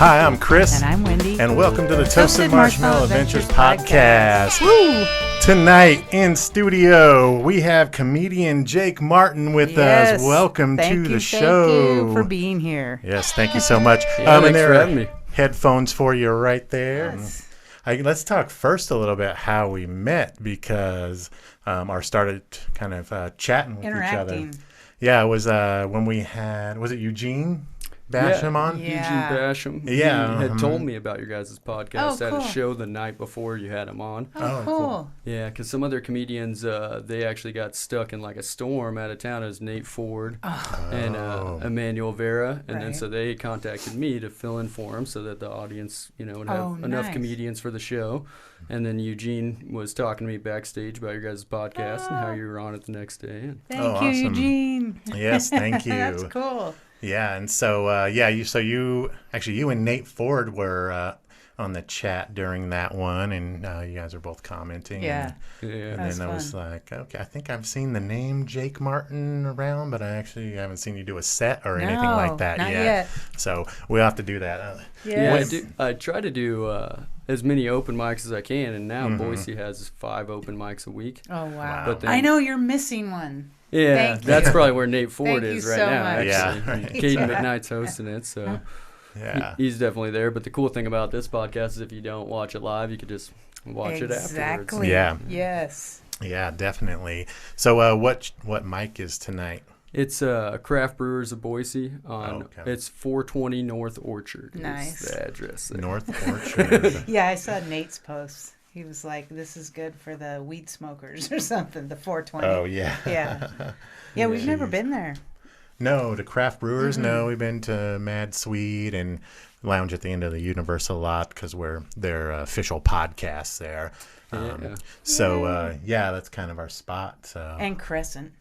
Hi, I'm Chris. And I'm Wendy. And welcome to the Toasted Marshmallow Adventures podcast. Woo! Tonight in studio, we have comedian Jake Martin with us. Welcome to the show. Thank you for being here. Yes, thank you so much. Thanks for having me. Headphones for you right there. Yes. Let's talk first a little bit how we met, because started kind of chatting with each other. Yeah, it was when we had, was it Eugene Basham on? Yeah. Eugene Basham. Yeah. He had told me about your guys' podcast Oh, at cool. a show the night before you had him on. Oh, cool. Yeah, because some other comedians, they actually got stuck in like a storm out of town. It was Nate Ford and Emmanuel Vera. And then so they contacted me to fill in for them so that the audience, would have enough comedians for the show. And then Eugene was talking to me backstage about your guys' podcast and how you were on it the next day. Thank you, awesome. Eugene. Yes, thank you. That's cool. Yeah, and so you and Nate Ford were on the chat during that one, and you guys are both commenting. Yeah. And then I was like, okay, I think I've seen the name Jake Martin around, but I haven't seen you do a set or anything like that not yet. So we'll have to do that. Yes. Yeah, I try to do as many open mics as I can, and now Boise has 5 open mics a week. Oh, wow. But then, I know you're missing one. Yeah, Thank that's you. probably where Nate Ford Thank is you right so now. much. Actually, Yeah. Caden McKnight's hosting it, so Yeah. he's definitely there. But the cool thing about this podcast is if you don't watch it live, you could just watch it afterwards. Exactly. Yeah. Yes. Yeah, definitely. So what mic is tonight? It's Craft Brewers of Boise. It's 420 North Orchard. Nice. Is the address there. North Orchard. Yeah, I saw Nate's post. He was like, "This is good for the weed smokers or something." The 420. Oh yeah. Yeah. Yeah, we've never been there. No, to Craft Brewers, no. We've been to Mad Swede and Lounge at the End of the Universe a lot because we're their official podcast there. So that's kind of our spot. So. And Crescent.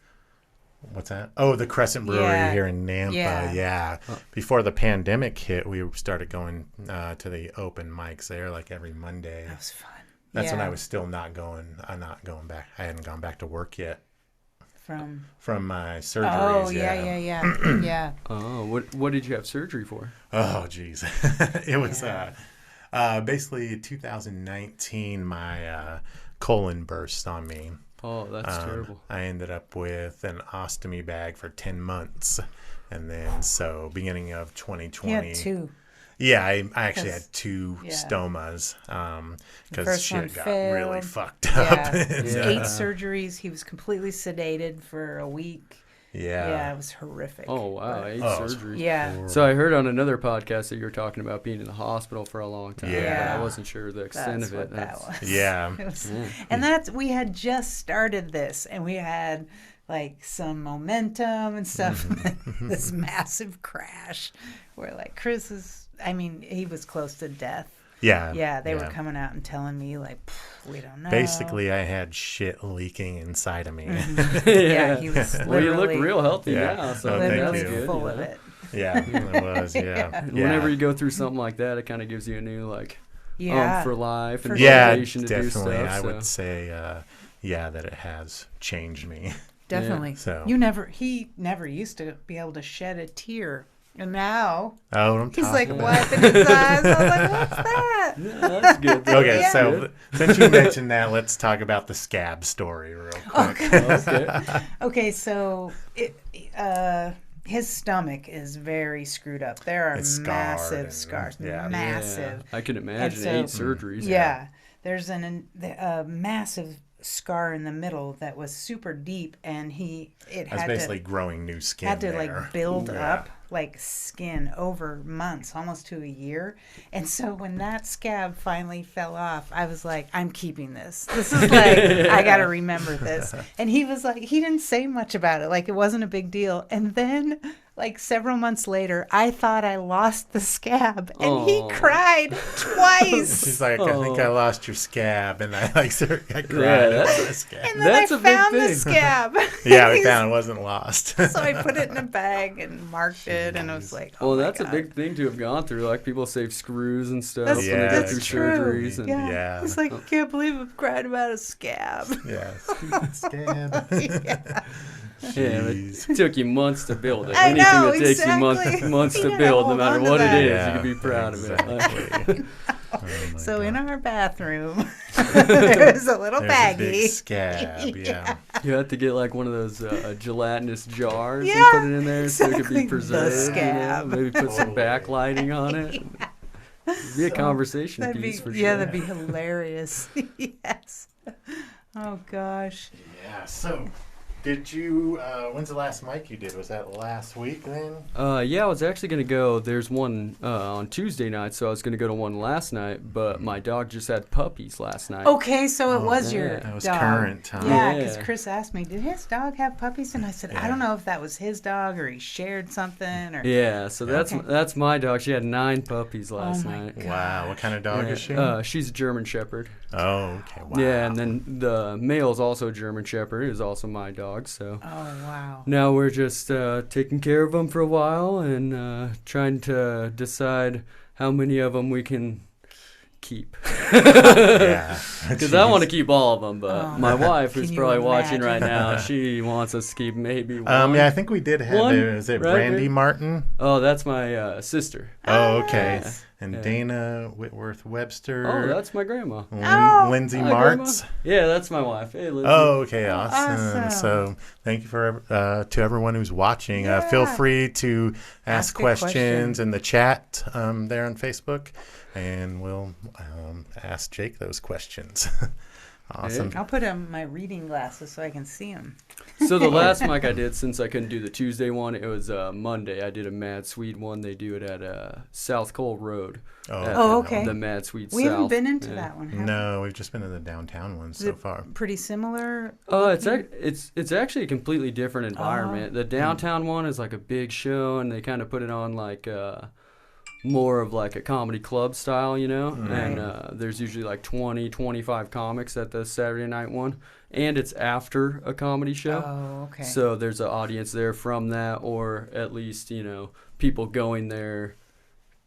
What's that? Oh, the Crescent Brewery here in Nampa. Yeah. Before the pandemic hit, we started going to the open mics there like every Monday. That was fun. That's when I was still not going back. I hadn't gone back to work yet. From my surgeries. Oh, yeah. Yeah. Oh, what did you have surgery for? Oh, geez. It was basically 2019, my colon burst on me. Oh, that's terrible. I ended up with an ostomy bag for 10 months. And then, beginning of 2020. You had 2. Yeah, I actually had 2 stomas because shit got really fucked up. Yeah. 8 surgeries. He was completely sedated for a week. Yeah, it was horrific. Oh, wow, 8 surgeries. Yeah. So I heard on another podcast that you were talking about being in the hospital for a long time. Yeah. But I wasn't sure the extent of it. That was. Yeah. And we had just started this, and we had like some momentum and stuff. This massive crash where like he was close to death. Yeah. Yeah, they were coming out and telling me, like, we don't know. Basically, I had shit leaking inside of me. Yeah, he was literally... Well, you look real healthy now, so literally that's good. full of it. Yeah, it was, Whenever you go through something like that, it kind of gives you a new, like, for life and motivation to do stuff. Yeah, definitely. I would say, that it has changed me. Definitely. Yeah, so. He never used to be able to shed a tear. And now he's like wiping his eyes. I was like, what's that? No, that's good. Okay, so since you mentioned that, let's talk about the Scab Story real quick. Okay, so his stomach is very screwed up. There are massive scars. Massive. Yeah, I can imagine 8 surgeries. Yeah. There's a massive scar in the middle that was super deep, and it had basically growing new skin. Had to like build up like skin over months, almost to a year. And so when that scab finally fell off, I was like, I'm keeping this. This is like, I got to remember this. And he was like, he didn't say much about it. Like it wasn't a big deal. And then like several months later, I thought I lost the scab, and he cried twice. She's like, I think I lost your scab, and I cried. The scab. And then I found the scab. Yeah, we found it wasn't lost. So I put it in a bag and marked it, and I was like, oh, well, that's a big thing to have gone through. Like people save screws and stuff when they go through true. surgeries. And yeah. It's like, I can't believe I've cried about a scab. Yeah, scab. Yeah. Yeah, it took you months to build it. I Anything know, that takes you exactly. months You to gotta build, no hold matter on to what it that. is, Yeah, you can be proud of it. exactly. Oh So God. in our bathroom, there's a little There's a baggie. big scab. Yeah. You have to get like one of those gelatinous jars Yeah, and put it in there so it could exactly, be the preserved. scab. Maybe put some Totally. backlighting on it. It'd be a conversation That'd piece be, for yeah, sure. that'd be hilarious. Yes. Oh gosh. Yeah. So, did you? When's the last mic you did? Was that last week then? Yeah, I was actually going to go. There's one on Tuesday night, so I was going to go to one last night, but my dog just had puppies last night. Okay, so it was yeah. your That was dog. current, huh? Yeah, because Yeah. Chris asked me, did his dog have puppies? And I said, I Yeah. don't know if that was his dog or he shared something. Or Yeah, so that's Okay. that's my dog. She had 9 puppies last my night. God. Wow. What kind of dog Yeah, is she? she's a German Shepherd. Oh, okay. Wow. Yeah, and then the male's also a German Shepherd, is also my dog. So Oh wow. now we're just taking care of them for a while and trying to decide how many of them we can keep. Yeah. Because I want to keep all of them, but Oh. my wife, who's Can you probably watching right imagine? now, she wants us to keep maybe one. Yeah, I think we did have One, it. Is it right? Brandy Martin? Oh, that's my sister. Oh, okay. Yes. And Yeah. Dana Whitworth Webster. Oh, that's my grandma. Oh. Lindsay Hi, Grandma. Martz. Yeah, that's my wife. Hey, Lindsay. Oh, okay, awesome. Awesome. So, thank you for to everyone who's watching. Feel Yeah. free to ask a question. questions in the chat there on Facebook, and we'll ask Jake those questions. Awesome. I'll put on my reading glasses so I can see them. So the last mic I did, since I couldn't do the Tuesday one, it was Monday. I did a Mad Swede one. They do it at South Cole Road. At Oh, okay. The Mad Swede We South. haven't been into Yeah. that one, have we? No, we've just been to the downtown ones so it far. Pretty similar. It's actually a completely different environment. The downtown one is like a big show, and they kind of put it on like more of like a comedy club style, you know. Right. And there's usually like 20-25 comics at the Saturday night one, and it's after a comedy show. Oh, okay. So there's an audience there from that, or at least, you know, people going there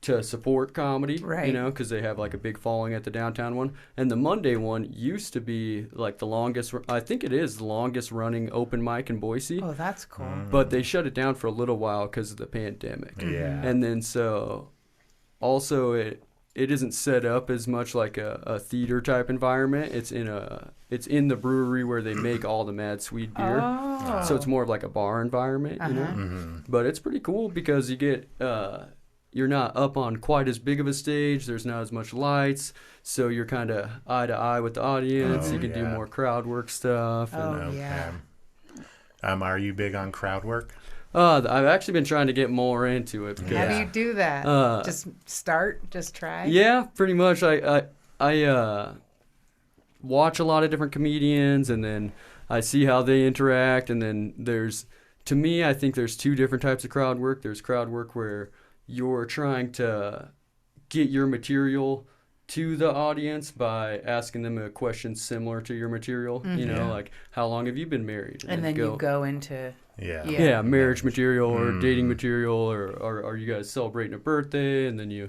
to support comedy, Right. you know, because they have like a big following at the downtown one. And the Monday one used to be like the longest, I think it is the longest running open mic in Boise, Oh, that's cool. but they shut it down for a little while because of the pandemic. Yeah. And then so also it isn't set up as much like a theater type environment. It's in the brewery where they make all the Mad Swede beer. Oh. So it's more of like a bar environment, you know. Uh-huh. Mm-hmm. But it's pretty cool because you get you're not up on quite as big of a stage. There's not as much lights, so you're kind of eye to eye with the audience. Oh, You can do yeah. more crowd work stuff. Oh, And, yeah. Are you big on crowd work? I've actually been trying to get more into it. Because, How do you do that? Just try? Yeah, pretty much. I watch a lot of different comedians, and then I see how they interact. And then to me, I think there's 2 different types of crowd work. There's crowd work where you're trying to get your material to the audience by asking them a question similar to your material. You know, Yeah. like, how long have you been married? And then you go into Yeah. yeah, marriage material or Mm. dating material, or are you guys celebrating a birthday? And then Yeah.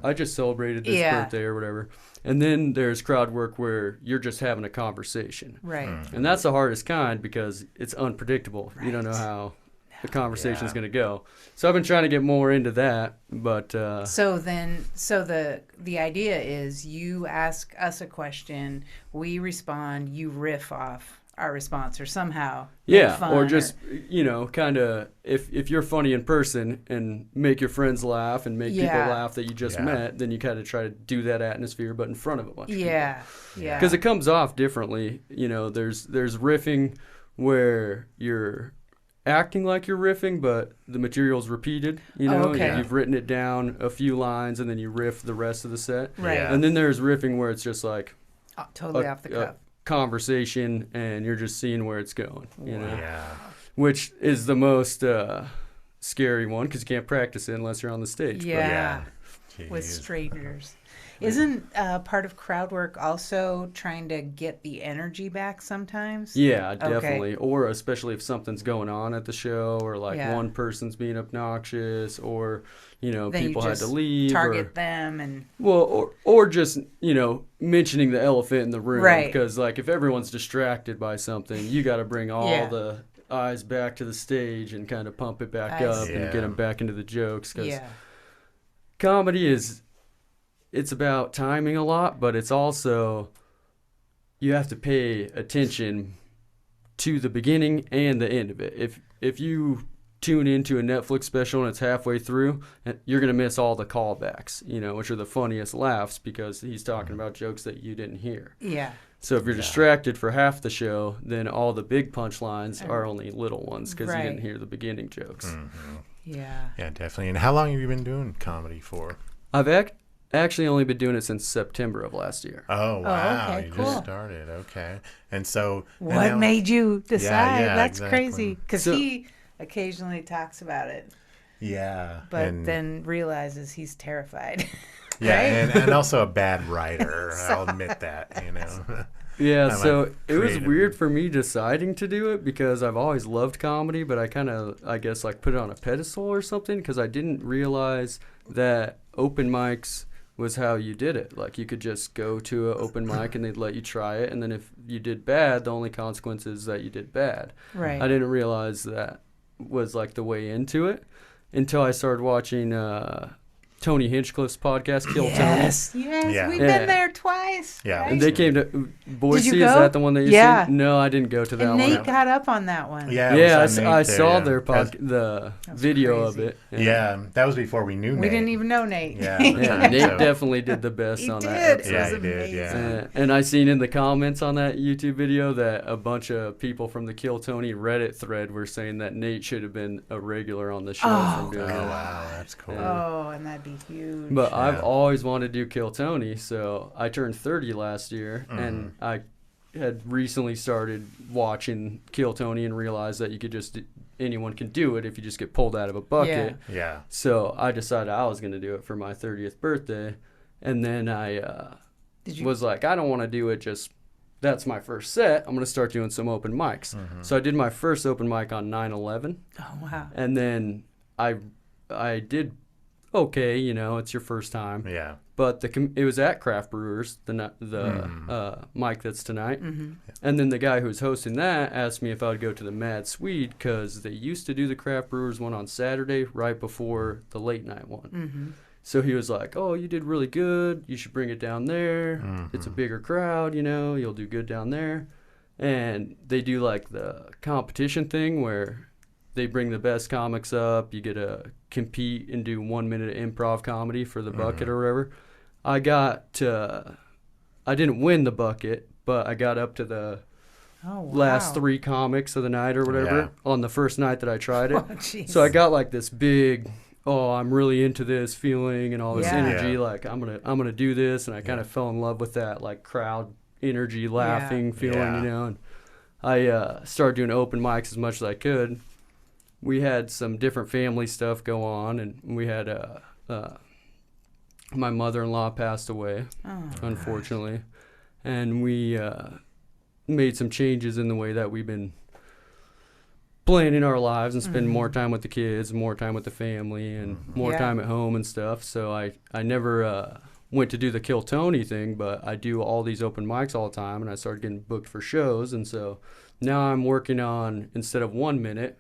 I just celebrated this Yeah. birthday or whatever. And then there's crowd work where you're just having a conversation. right. And that's the hardest kind because it's unpredictable. You don't know Right. how the conversation's Yeah. going to go. So I've been trying to get more into that, but So the idea is you ask us a question, we respond, you riff off our response or somehow make yeah, fun or just kind of if you're funny in person and make your friends laugh and make people Yeah. laugh that you just Yeah. met, then you kind of try to do that atmosphere, but in front of a bunch of people. yeah. Because it comes off differently. You know, there's riffing where you're acting like you're riffing, but the material's repeated. You know, okay. you've written it down a few lines, and then you riff the rest of the set. Right. Yeah. And then there's riffing where it's just like Totally off the cuff. conversation, and you're just seeing where it's going. You know, Yeah. which is the most scary one because you can't practice it unless you're on the stage. But Yeah. Jeez. With strangers. Isn't part of crowd work also trying to get the energy back sometimes? yeah, Okay. definitely. Or especially if something's going on at the show, or like Yeah. one person's being obnoxious, or Then people you had to just leave, target or them and or just mentioning the elephant in the room, Right. because like if everyone's distracted by something, you got to bring all Yeah. the eyes back to the stage and kind of pump it back up and get them back into the jokes. Because comedy it's about timing a lot, but it's also, you have to pay attention to the beginning and the end of it. If you tune into a Netflix special and it's halfway through, you're going to miss all the callbacks, which are the funniest laughs because he's talking about jokes that you didn't hear. Yeah. So if you're distracted for half the show, then all the big punchlines are only little ones because you didn't hear the beginning jokes. Mm-hmm. Yeah. Yeah, definitely. And how long have you been doing comedy for? I've actually only been doing it since September of last year. Oh, wow. Okay, you cool. just started. Okay. And so... What made you decide? Yeah, That's exactly. crazy. Because he occasionally talks about it. Yeah. But then realizes he's terrified. Yeah, and also a bad writer. I'll admit that, Yeah, so it was weird for me deciding to do it because I've always loved comedy, but I kind of, I guess, like put it on a pedestal or something because I didn't realize that open mics was how you did it. Like you could just go to an open mic and they'd let you try it, and then if you did bad, the only consequence is that you did bad. Right. I didn't realize that was like the way into it until I started watching Tony Hinchcliffe's podcast, Kill Tony. Yes, we've been there twice. Yeah. Right? And they came to Boise. Did you go? Is that the one that you Yeah. seen? No, I didn't go to that And one. Nate got up on that one. Yeah, I saw their the That's video crazy. of it. Yeah, that was before we knew Nate. We didn't even know Nate. Yeah. Yeah, Nate definitely did the best He on did. that It episode. was he did, amazing. yeah. And I seen in the comments on that YouTube video that a bunch of people from the Kill Tony Reddit thread were saying that Nate should have been a regular on the show from doing Oh, it. wow, that's cool. Oh, and that'd be huge. But I've always wanted to do Kill Tony, so I turned 30 last year, and I had recently started watching Kill Tony and realized that you could just anyone can do it if you just get pulled out of a bucket. Yeah. So I decided I was going to do it for my 30th birthday, and then I was like, I don't want to do it just. That's my first set. I'm going to start doing some open mics. So I did my first open mic on 9/11. Oh, wow. And then I did okay, it's your first time. Yeah. But it was at Craft Brewers, the mic that's tonight. Mm-hmm. And then the guy who was hosting that asked me if I would go to the Mad Swede because they used to do the Craft Brewers one on Saturday right before the late night one. Mm-hmm. So he was like, oh, you did really good. You should bring it down there. It's a bigger crowd, you'll do good down there. And they do like the competition thing where they bring the best comics up. You get to compete and do 1 minute improv comedy for the bucket or whatever. I didn't win the bucket, but I got up to the last 3 comics of the night or whatever on the first night that I tried it. Oh, so I got like this big, I'm really into this feeling and all this energy. Like I'm gonna do this, and I kind of fell in love with that like crowd energy, laughing feeling, And I started doing open mics as much as I could. We had some different family stuff go on, and we had my mother-in-law passed away, unfortunately, and we made some changes in the way that we've been planning our lives and spending more time with the kids, more time with the family, and more time at home and stuff. So I never went to do the Kill Tony thing, but I do all these open mics all the time, and I started getting booked for shows, and so now I'm working on, instead of 1 minute,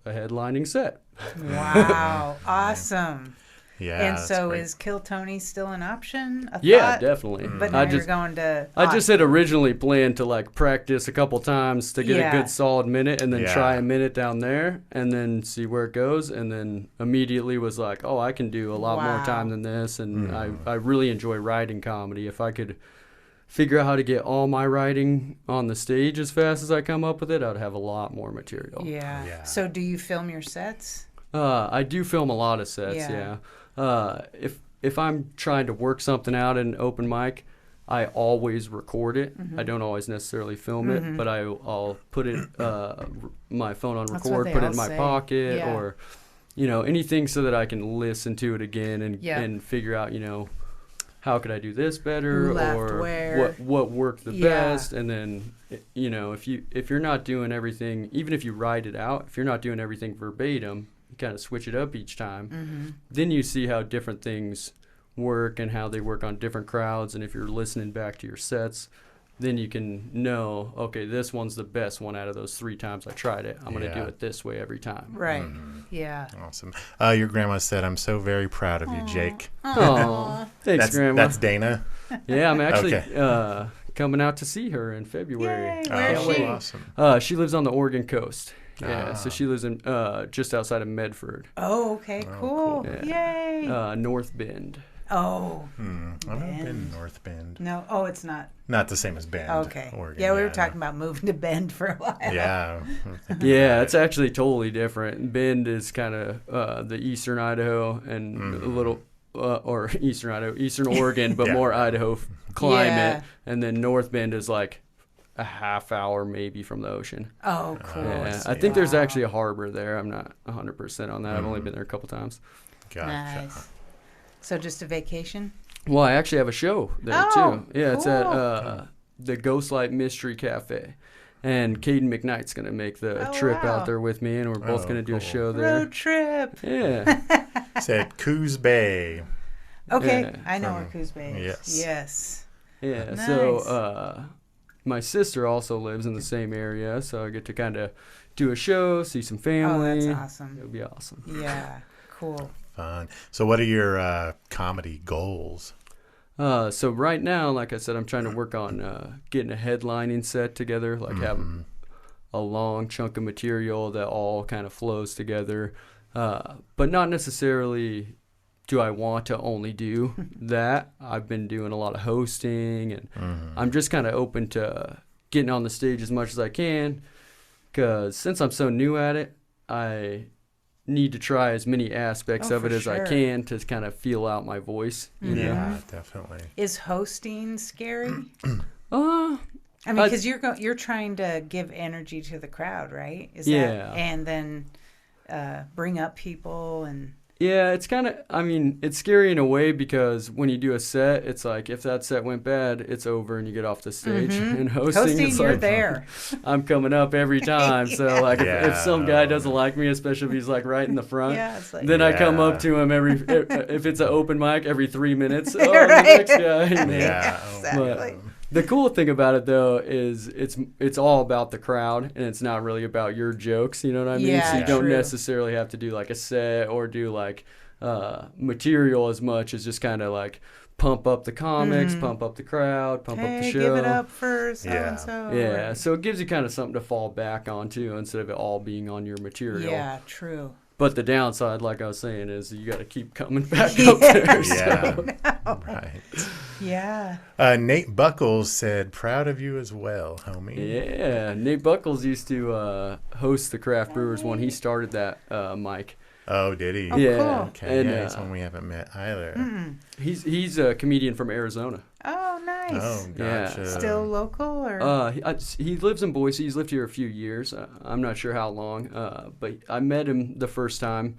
a headlining set. Wow. Awesome. Yeah. And so is Kill Tony still an option? Yeah, definitely. But now you're going to... I just had originally planned to like practice a couple times to get a good solid minute and then try a minute down there and then see where it goes, and then immediately was like, I can do a lot more time than this, and I really enjoy writing comedy. If I could figure out how to get all my writing on the stage as fast as I come up with it, I'd have a lot more material. Yeah. So do you film your sets? I do film a lot of sets, if I'm trying to work something out in an open mic, I always record it. I don't always necessarily film it, but I'll put it my phone on record, put it in my pocket, or anything so that I can listen to it again and figure out how could I do this better, or what worked the best. And then if you're not doing everything, even if you write it out, if you're not doing everything verbatim, you kind of switch it up each time, then you see how different things work and how they work on different crowds. And if you're listening back to your sets, then you can know, okay, this one's the best one out of those 3 times I tried it. I'm going to do it this way every time. Right. Yeah. Awesome. Your grandma said, "I'm so very proud of you, Jake." Oh, thanks, Grandma. That's Dana. Yeah, I'm actually coming out to see her in February. Yay, where is she? Awesome. She lives on the Oregon coast. Yeah, so she lives in just outside of Medford. Oh, okay, cool. Yeah. Yay. North Bend. Oh. I've never been to North Bend. No. Oh, it's not. Not the same as Bend. Okay. Oregon. Yeah, we were talking about moving to Bend for a while. Yeah. Yeah, it's actually totally different. Bend is kind of the eastern Idaho and a little, or eastern Idaho, eastern Oregon, but more Idaho climate. Yeah. And then North Bend is like a half hour maybe from the ocean. Oh, cool. Yeah, I think there's actually a harbor there. I'm not 100% on that. I've only been there a couple times. Gotcha. Nice. So just a vacation? Well, I actually have a show there too. Yeah, cool. It's at the Ghostlight Mystery Cafe. And Caden McKnight's going to make the trip out there with me, and we're both going to do a show there. Road trip. Yeah. Said Coos Bay. Okay, Yeah. I know where Coos Bay is. Yes. Yes. Yeah, Nice. So my sister also lives in the same area, so I get to kind of do a show, see some family. Oh, that's awesome. It'll be awesome. Yeah, cool. Fun. So what are your comedy goals? So right now, like I said, I'm trying to work on getting a headlining set together, like have a long chunk of material that all kind of flows together, but not necessarily do I want to only do that. I've been doing a lot of hosting, and I'm just kind of open to getting on the stage as much as I can, because since I'm so new at it, I need to try as many aspects of it as I can to kind of feel out my voice. You know? Yeah, definitely. Is hosting scary? Uh, I mean, because you're trying to give energy to the crowd, right? Is that, and then bring up people and. Yeah, it's kind of, I mean, it's scary in a way because when you do a set, it's like if that set went bad, it's over and you get off the stage. And hosting it's you're like, there. I'm coming up every time. So like if some guy doesn't like me, especially if he's like right in the front, it's like, then I come up to him if it's an open mic every 3 minutes. Oh, the next guy. Yeah, exactly. The cool thing about it though is it's all about the crowd and it's not really about your jokes, you know what I mean? Yeah, so you don't necessarily have to do like a set or do like material as much as just kind of like pump up the comics, pump up the crowd, pump up the show. Give it up for so and so. Yeah, so it gives you kind of something to fall back onto instead of it all being on your material. Yeah, true. But the downside, like I was saying, is you got to keep coming back up there. Yeah, so. Right. Yeah. Nate Buckles said, "Proud of you as well, homie." Yeah, Nate Buckles used to host the Craft Brewers when he started that mic. Oh, did he? Oh, yeah. cool. Okay. And, he's one we haven't met either. He's a comedian from Arizona. Oh, nice. Oh, gotcha. Yeah. Still local or? He lives in Boise. He's lived here a few years. I'm not sure how long. But I met him the first time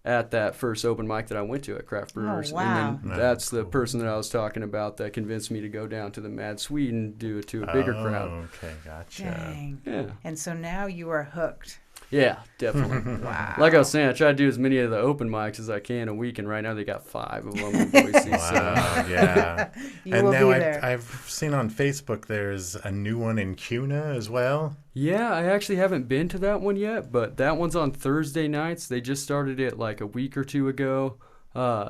at that first open mic that I went to at Craft Brewers. Oh, wow. And then that's the person that I was talking about that convinced me to go down to the Mad Swede and do it to a bigger crowd. Okay, gotcha. Dang. Yeah. And so now you are hooked. Yeah, definitely. Wow. Like I was saying, I try to do as many of the open mics as I can a week, and right now they got 5 of them in Boise. Wow, yeah. You and will now be there. I've seen on Facebook there's a new one in Cuna as well. Yeah, I actually haven't been to that one yet, but that one's on Thursday nights. They just started it like a week or two ago.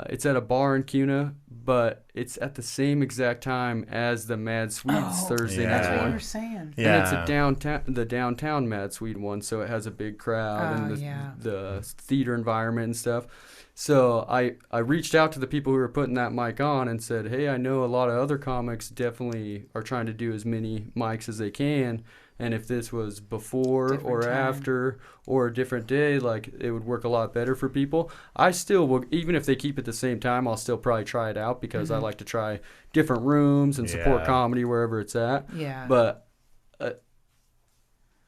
It's at a bar in Cuna, but it's at the same exact time as the Mad Swede's Thursday yeah. night That's what one. you were saying. Yeah. And it's the downtown Mad Swede one, so it has a big crowd and the theater environment and stuff. So I reached out to the people who were putting that mic on and said, hey, I know a lot of other comics definitely are trying to do as many mics as they can. And if this was before or after or a different day, like it would work a lot better for people. I still will, even if they keep it the same time, I'll still probably try it out because I like to try different rooms and support comedy wherever it's at. Yeah. But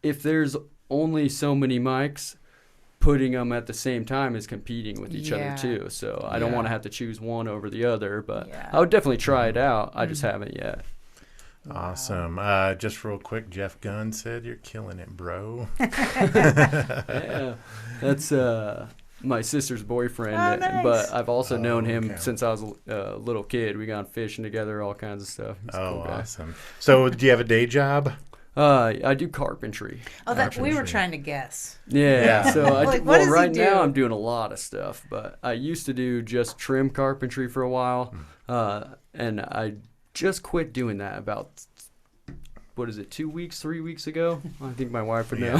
if there's only so many mics, putting them at the same time is competing with each other too. So I don't want to have to choose one over the other, but I would definitely try it out. I just haven't yet. Awesome. Just real quick, Jeff Gunn said, "You're killing it, bro." Yeah, that's my sister's boyfriend, nice. but I've also known him okay. since I was a little kid. We gone fishing together, all kinds of stuff. He's a cool guy. Awesome. So, do you have a day job? I do carpentry. Oh, that we were trying to guess. Yeah. So Like, what does he right do? now I'm doing a lot of stuff, but I used to do just trim carpentry for a while, and I just quit doing that about 3 weeks ago. I think my wife would know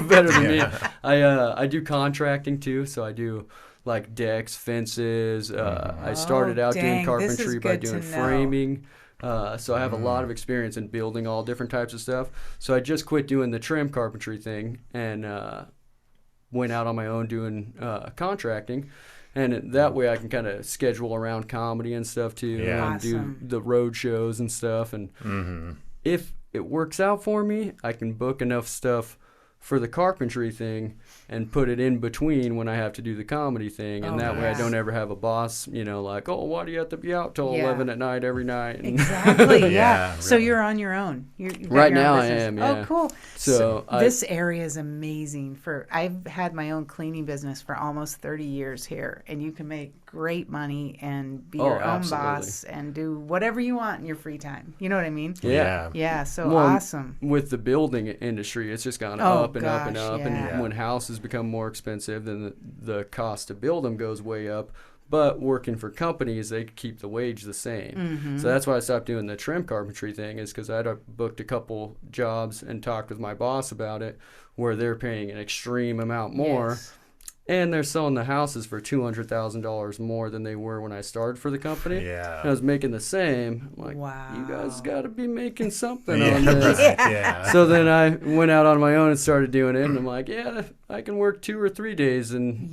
better than me. I do contracting too, so I do like decks, fences. I started out doing carpentry by doing framing. So I have a lot of experience in building all different types of stuff. So I just quit doing the trim carpentry thing and went out on my own doing contracting. And that way I can kind of schedule around comedy and stuff too, and do the road shows and stuff. And if it works out for me, I can book enough stuff for the carpentry thing and put it in between when I have to do the comedy thing. And that way I don't ever have a boss, like, oh, why do you have to be out till 11 at night every night? And Exactly, yeah. Really. So you're on your own. Right now I am, yeah. Oh, cool. So this area is amazing. I've had my own cleaning business for almost 30 years here, and you can make great money and be your own boss and do whatever you want in your free time. You know what I mean? Yeah. Yeah, so awesome. With the building industry, it's just gone up and up and up. And when houses become more expensive, then the cost to build them goes way up. But working for companies, they keep the wage the same. So that's why I stopped doing the trim carpentry thing, is because I'd booked a couple jobs and talked with my boss about it, where they're paying an extreme amount more. Yes. And they're selling the houses for $200,000 more than they were when I started for the company. Yeah. And I was making the same. I'm like, wow. You guys got to be making something on this. Right, yeah. So then I went out on my own and started doing it. And I'm like, yeah, I can work 2 or 3 days and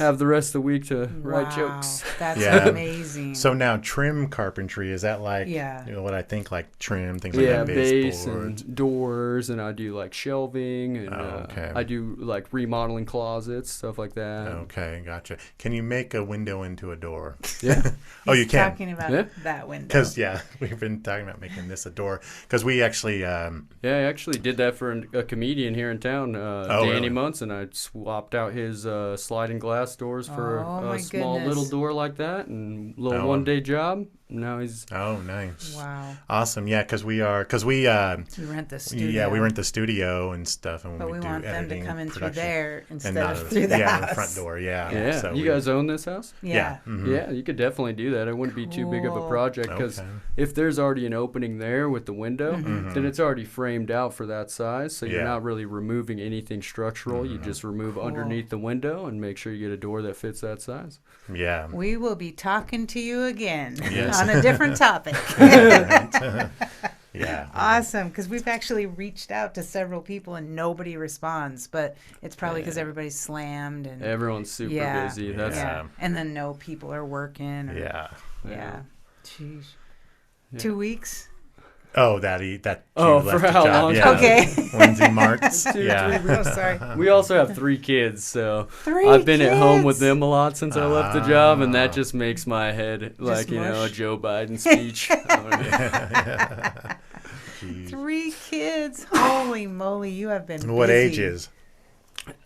have the rest of the week to write jokes. That's amazing. So now trim carpentry, is that like, what I think, like trim, things like that, base and doors, and I do like shelving, and I do like remodeling closets, stuff like that. Okay, gotcha. Can you make a window into a door? Yeah. Oh, you can. Talking about that window. Because, we've been talking about making this a door. Because we actually... I actually did that for a comedian here in town, Danny Muntz, and I swapped out his sliding glass doors for a small little door like that, and a little one-day job. Now he's... Oh, nice. Wow. Awesome. Yeah, because we rent the studio. Yeah, we rent the studio and stuff. And but we do want them to come in through there instead and of through the house. Yeah, the front door, Yeah. So you guys own this house? Yeah. Yeah, you could definitely do that. It wouldn't be too big of a project, because if there's already an opening there with the window, then it's already framed out for that size. So you're not really removing anything structural. You just remove underneath the window and make sure you get a door that fits that size. Yeah. We will be talking to you again Yes. on a different topic. Yeah. Awesome, because we've actually reached out to several people and nobody responds, but it's probably because everybody's slammed and everyone's super busy. That's and then no people are working. Or, yeah. Jeez. 2 weeks. Oh, that for how long? Yeah. Okay. Wednesday, March. 2, 3 weeks. Oh, sorry. We also have 3 kids, so I've been at home with them a lot since I left the job, and that just makes my head like, a Joe Biden speech. 3 kids. Holy moly, you have been busy. What ages?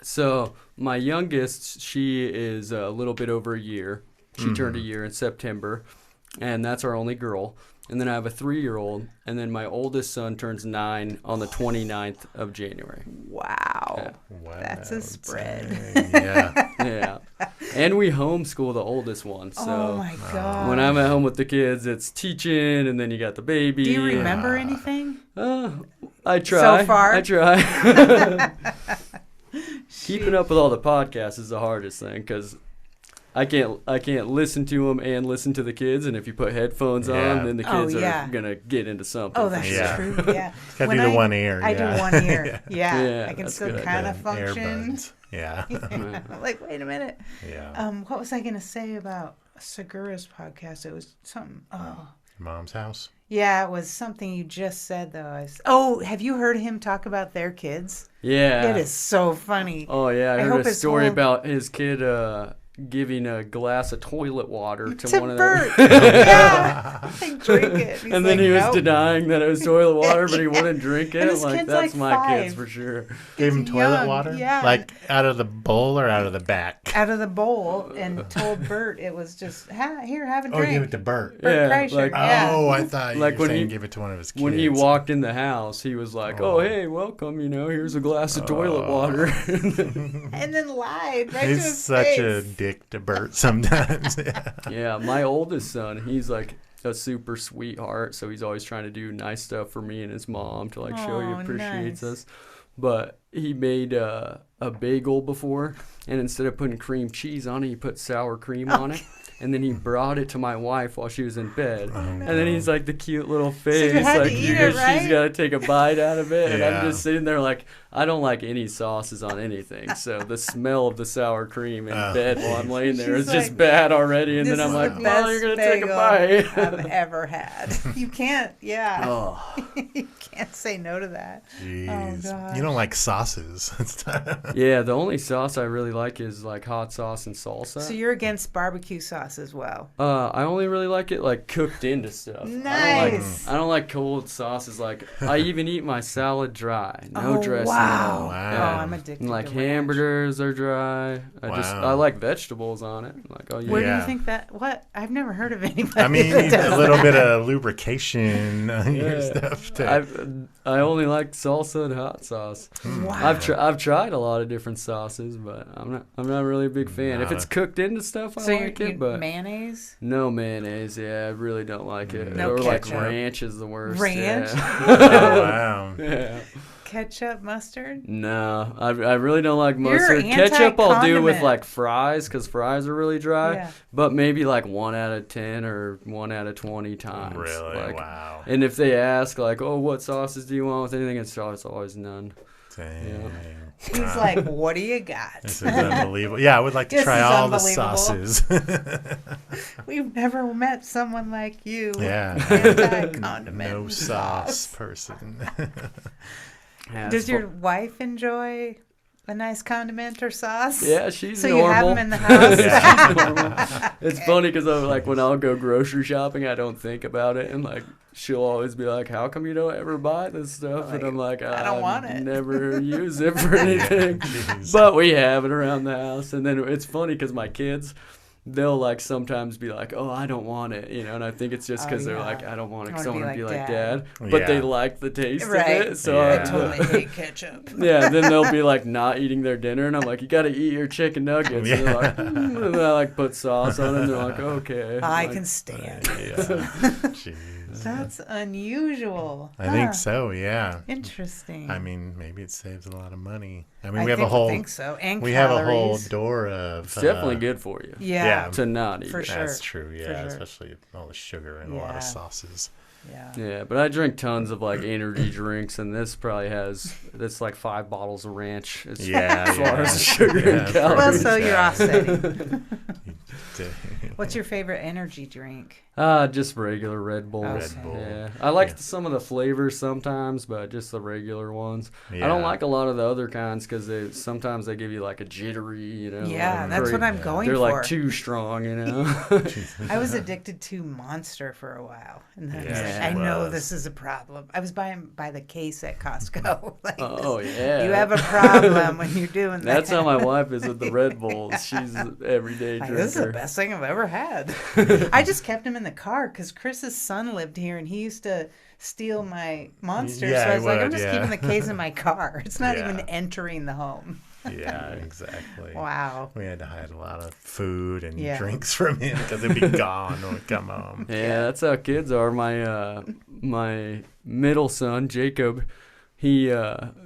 So my youngest, she is a little bit over a year. She turned a year in September, and that's our only girl. And then I have a 3-year-old, and then my oldest son turns 9 on the 29th of January. Wow. That's a spread. Yeah. And we homeschool the oldest one. So oh, my God. When I'm at home with the kids, it's teaching, and then you got the baby. Do you remember anything? I try. So far? I try. Keeping up with all the podcasts is the hardest thing, because I can't listen to them and listen to the kids, and if you put headphones on, then the kids are gonna get into something. Oh, that's true. Yeah, gotta do the one ear. I do one ear. Yeah, I can still kind of function. Earbuds. Yeah. I'm like, wait a minute. Yeah. What was I gonna say about Segura's podcast? It was something. Oh. Mom's house. Yeah, it was something you just said though. Have you heard him talk about their kids? Yeah. It is so funny. Oh yeah, I heard a story about his kid. giving a glass of toilet water to one of Bert. them. Yeah. Like, drink it. He's And then like, he was nope. denying that it was toilet water, but he wouldn't drink it. And his Like, kid's that's like my kids 5. for sure. Gave him He's toilet young, water? yeah. Like out of the bowl or out of the back? Out of the bowl, and told Bert it was just, here, have a Oh, drink. give it to Bert. Bert Yeah, Kreischer, like- yeah. Oh, I thought you Like were when saying he- give it to one of his kids. When he walked in the house, he was like, "Oh, hey, welcome. Here's a glass of toilet water." And then lied right to He's his such face. a dick to Bert sometimes. Yeah. Yeah, my oldest son, he's like a super sweetheart, so he's always trying to do nice stuff for me and his mom to like show he Aw, appreciates nice. us. But he made a bagel before, and instead of putting cream cheese on it, he put sour cream on it. And then he brought it to my wife while she was in bed. And then he's like the cute little face, you had to like eat it, right? she's got to take a bite out of it. And Yeah. I'm just sitting there like, I don't like any sauces on anything. So the smell of the sour cream in bed while I'm laying there is She's just like, bad already. And This then I'm is like, the well, best you're going to take a bagel bite. I've ever had. You can't, yeah. Oh. You can't say no to that. Jeez. gosh. You don't like sauces. Yeah, the only sauce I really like is like hot sauce and salsa. So you're against barbecue sauce as well. I only really like it like cooked into stuff. Nice. I don't like cold sauces. Like I even eat my salad dry, no Oh, dressing. wow. Wow. Oh, I'm addicted And like to ranch. hamburgers are dry. I Wow. like vegetables on it. Like oh yeah. Where do Yeah. you think that? What? I've never heard of anybody. I mean, you that need does a little that. bit of lubrication on your Yeah. stuff. To, I only like salsa and hot sauce. Wow. I've tried a lot of different sauces, but I'm not really a big fan. If Nah. it's cooked into stuff, I So like it, but mayonnaise? no mayonnaise. Yeah, I really don't like it. No or like ketchup. ranch is the worst. Ranch? Yeah. oh, wow. Yeah. Ketchup, mustard? No, I really don't like You're mustard. Ketchup I'll do with anti-condiment. like fries because fries are really dry. Yeah. But maybe like 1 out of 10 or 1 out of 20 times. Really? Like, Wow. And if they ask like, oh, what sauces do you want with anything? It's always none. Dang. He's Wow. like, what do you got? This is unbelievable. Yeah, I would like to This try is all the unbelievable. sauces. We've never met someone like you. Yeah. Anti-condiment No sauce person. Yeah, Does it's your wife enjoy a nice condiment or sauce? Yeah, she's So normal. you have them in the house? Yeah. She's normal. It's funny because like when I'll go grocery shopping, I don't think about it, and like she'll always be like, "How come you don't ever buy this stuff?" And I'm like, I don't want it." Never use it for anything. Jeez. But we have it around the house, and then it's funny because my kids, they'll like sometimes be like, "Oh, I don't want it," and I think it's just because they're yeah. like, "I don't want it," I because I wanna want to be be like like Dad. Dad, but they Yeah. like the taste Right. of it. So Yeah. I totally hate ketchup. yeah, then they'll be like not eating their dinner, and I'm like, you got to eat your chicken nuggets. And they're like, and then I like put sauce on it, and they're like, okay. I Like, can stand. Yeah. Jeez. That's unusual. I think Huh. so, yeah. Interesting. I mean, maybe it saves a lot of money. I mean, I we have a whole think so. And we have a whole calories. door of It's definitely good for you Yeah. to not eat For it. sure. That's true, yeah, sure. especially all the sugar and a lot Yeah. of sauces. Yeah. Yeah, but I drink tons of like energy drinks, and this probably has that's like 5 bottles of ranch as Yeah, as far yeah. as sugar Yeah, and calories. Well, so you're Yeah. offsetting. Dang. What's your favorite energy drink? Just regular Red Bulls. Red Bull. Yeah, I like Yeah. some of the flavors sometimes, but just the regular ones. I Yeah. don't like a lot of the other kinds because sometimes they give you like a jittery, Yeah, like that's what very- I'm going They're for. like too strong, I was addicted to Monster for a while, and then I was Yeah, like, she I know was. this is a problem. I was buying by the case at Costco. Like, Oh yeah, you have a problem when you're doing that. That's how my wife is with the Red Bulls. She's an everyday Like, drinker. this is the best thing I've ever had. I just kept him in the car because Chris's son lived here and he used to steal my Monster. Yeah, so I he was like, I'm would, just yeah. keeping the case in my car. It's not Yeah. even entering the home. Yeah, exactly. Wow. We had to hide a lot of food and Yeah. drinks from him because it'd be gone when we come home. Yeah, that's how kids are. My middle son Jacob, he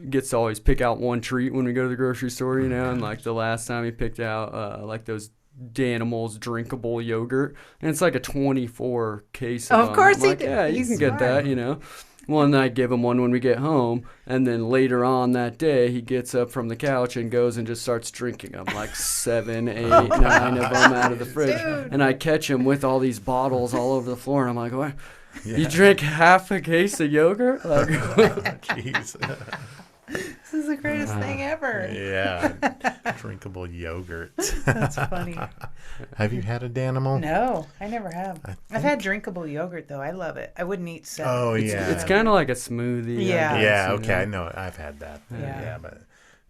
gets to always pick out one treat when we go to the grocery store, and like the last time he picked out like those Danimals drinkable yogurt, and it's like a 24 case of Of course I'm he like, did. yeah, you He's can get smart. that, One night, give him one when we get home, and then later on that day, he gets up from the couch and goes and just starts drinking them, like 7, 8, 9 of them out of the fridge. Dude. And I catch him with all these bottles all over the floor, and I'm like, what? Yeah. You drink half a case of yogurt? Like, Jeez. This is the greatest thing ever. Yeah. Drinkable yogurt. That's funny. Have you had a Danimal? No, I never have. I've had drinkable yogurt, though. I love it. I wouldn't eat 7. Oh, yeah. It's kind of like a smoothie. Yeah. Yeah, okay. I know. I've had that. Yeah. But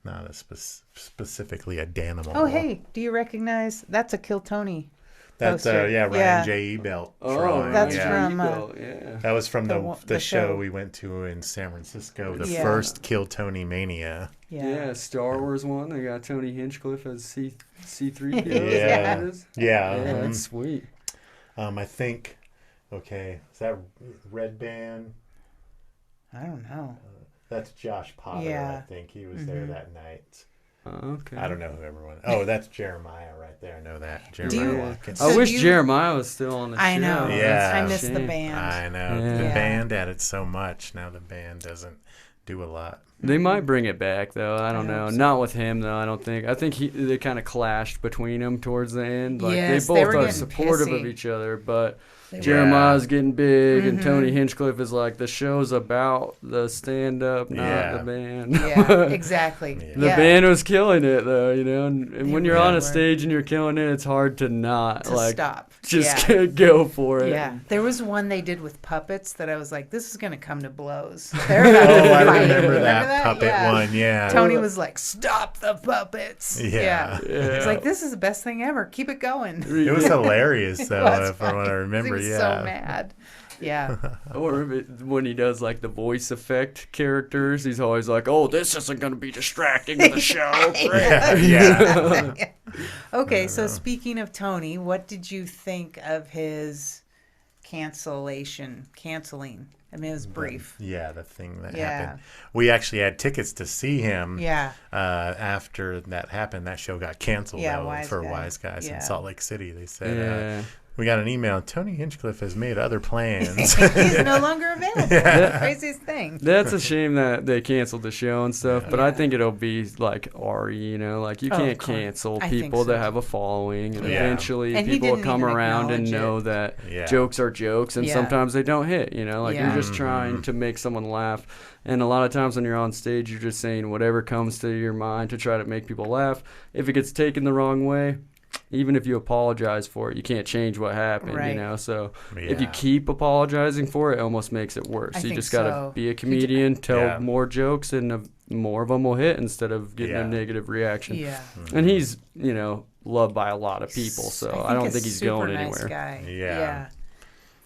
not specifically a Danimal. Oh, hey, do you recognize? That's a Kill Tony. That's Ryan J.E. Belt. That's from that was from the show show we went to in San Francisco, the Yeah. first Kill Tony Mania. Yeah, Star Wars one. They got Tony Hinchcliffe as C3PO. Yeah. That's sweet. I think. Okay, is that Red Band? I don't know. That's Josh Potter. Yeah. I think he was there that night. Okay. I don't know who everyone. Oh, that's Jeremiah right there. I know that. Do Jeremiah you- Watkins. So I wish you- Jeremiah was still on the show. I know. Yeah. I That's a miss the shame. band. I know. Yeah. The Yeah. band added so much. Now the band doesn't do a lot. They might bring it back though. I don't I know. hope so. Not with him though. I don't think. I think they kind of clashed between them towards the end. Like Yes, they they both were are getting supportive of pissy. each other, but They were. Jeremiah's getting big, and Tony Hinchcliffe is like, the show's about the stand-up, not the band. Yeah, exactly. The band was killing it though, and They when you're really on a were. stage and you're killing it, it's hard to not To stop. just Yeah. go for it. Yeah, there was one they did with puppets that I was like, "This is gonna come to blows." They're about to Oh, I fight. remember that puppet Yeah. one. Yeah. Tony was like, "Stop the puppets!" Yeah. It's like, this is the best thing ever. Keep it going. It was hilarious though, was from what I funny. remember. He was Yeah. so mad. Yeah. Or when he does like the voice effect characters, he's always like, "Oh, this isn't going to be distracting to the show." Yeah. Okay, so speaking of Tony, what did you think of his canceling? I mean, it was brief. Yeah, the thing that Yeah. happened. We actually had tickets to see him. Yeah. After that happened, that show got canceled. Yeah, though, Wise for Guy. Wise Guys Yeah. in Salt Lake City. They said Yeah. we got an email. Tony Hinchcliffe has made other plans. He's no longer available. The craziest thing. That's a shame that they canceled the show and stuff, but I think it'll be like Ari, like you Oh, can't of course. cancel I think people so. that have a following, and Yeah. eventually And he people will didn't come even around and acknowledge know it. that Yeah. jokes are jokes, and Yeah. sometimes they don't hit, like Yeah. you're just trying to make someone laugh, and a lot of times when you're on stage, you're just saying whatever comes to your mind to try to make people laugh. If it gets taken the wrong way, even if you apologize for it, you can't change what happened, Right. So if you Yeah. keep apologizing for it, it almost makes it worse. I You think just got to so. be a comedian, tell Yeah. more jokes, and more of them will hit instead of getting Yeah. a negative reaction. Yeah. And he's, loved by a lot of people, so I don't think he's going nice anywhere. Guy. Yeah.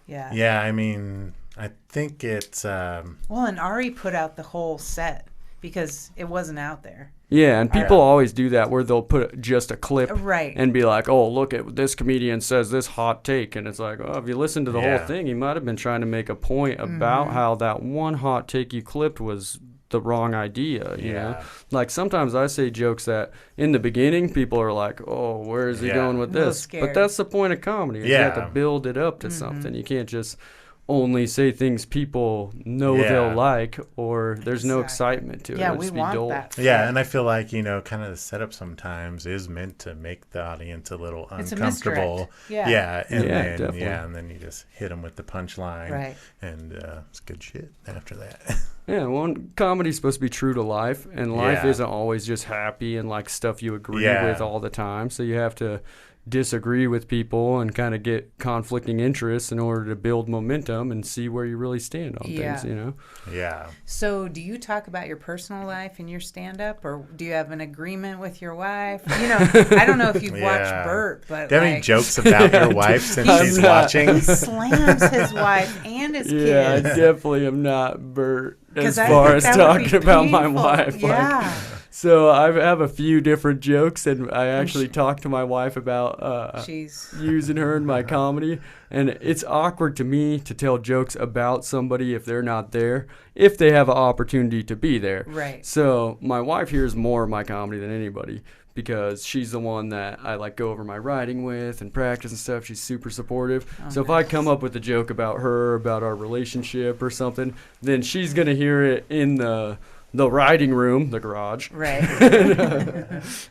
Yeah. Yeah, I mean, I think it's. Well, and Ari put out the whole set because it wasn't out there. Yeah, and people always do that where they'll put just a clip Right. and be like, "Oh, look at this comedian says this hot take," and it's like, "Oh, if you listen to the Yeah. whole thing, he might have been trying to make a point about how that one hot take you clipped was the wrong idea." You know, like sometimes I say jokes that in the beginning people are like, "Oh, where is he going with A little this?" scared. But that's the point of comedy. is You have to Yeah. build it up to something. You can't just only say things people know Yeah. they'll like, or there's no Exactly. excitement to it. Yeah, It'll we just be want dull. that. Yeah, and I feel like, kind of the setup sometimes is meant to make the audience a little It's a uncomfortable. misdirect. Yeah. Yeah, and Yeah, then definitely. and then you just hit them with the punchline. Right. And it's good shit after that. Yeah, well, comedy's supposed to be true to life, and life Yeah. isn't always just happy and like stuff you agree Yeah. with all the time. So you have to disagree with people and kind of get conflicting interests in order to build momentum and see where you really stand on Yeah. things, Yeah. So, do you talk about your personal life in your stand-up, or do you have an agreement with your wife? I don't know if you've watched Yeah. Bert, but Do you have any jokes about your wife since I'm she's not. watching? he slams his wife and his Yeah, I kids. definitely am not Bert as 'Cause I far think as that would be talking about my painful. wife. Yeah. So I have a few different jokes, and I actually talked to my wife about Jeez. using her in my comedy, and it's awkward to me to tell jokes about somebody if they're not there, if they have an opportunity to be there. Right. So my wife hears more of my comedy than anybody because she's the one that I like go over my writing with and practice and stuff. She's super supportive. So if I come up with a joke about her, about our relationship or something, then she's gonna hear it in the the writing room, the garage. Right.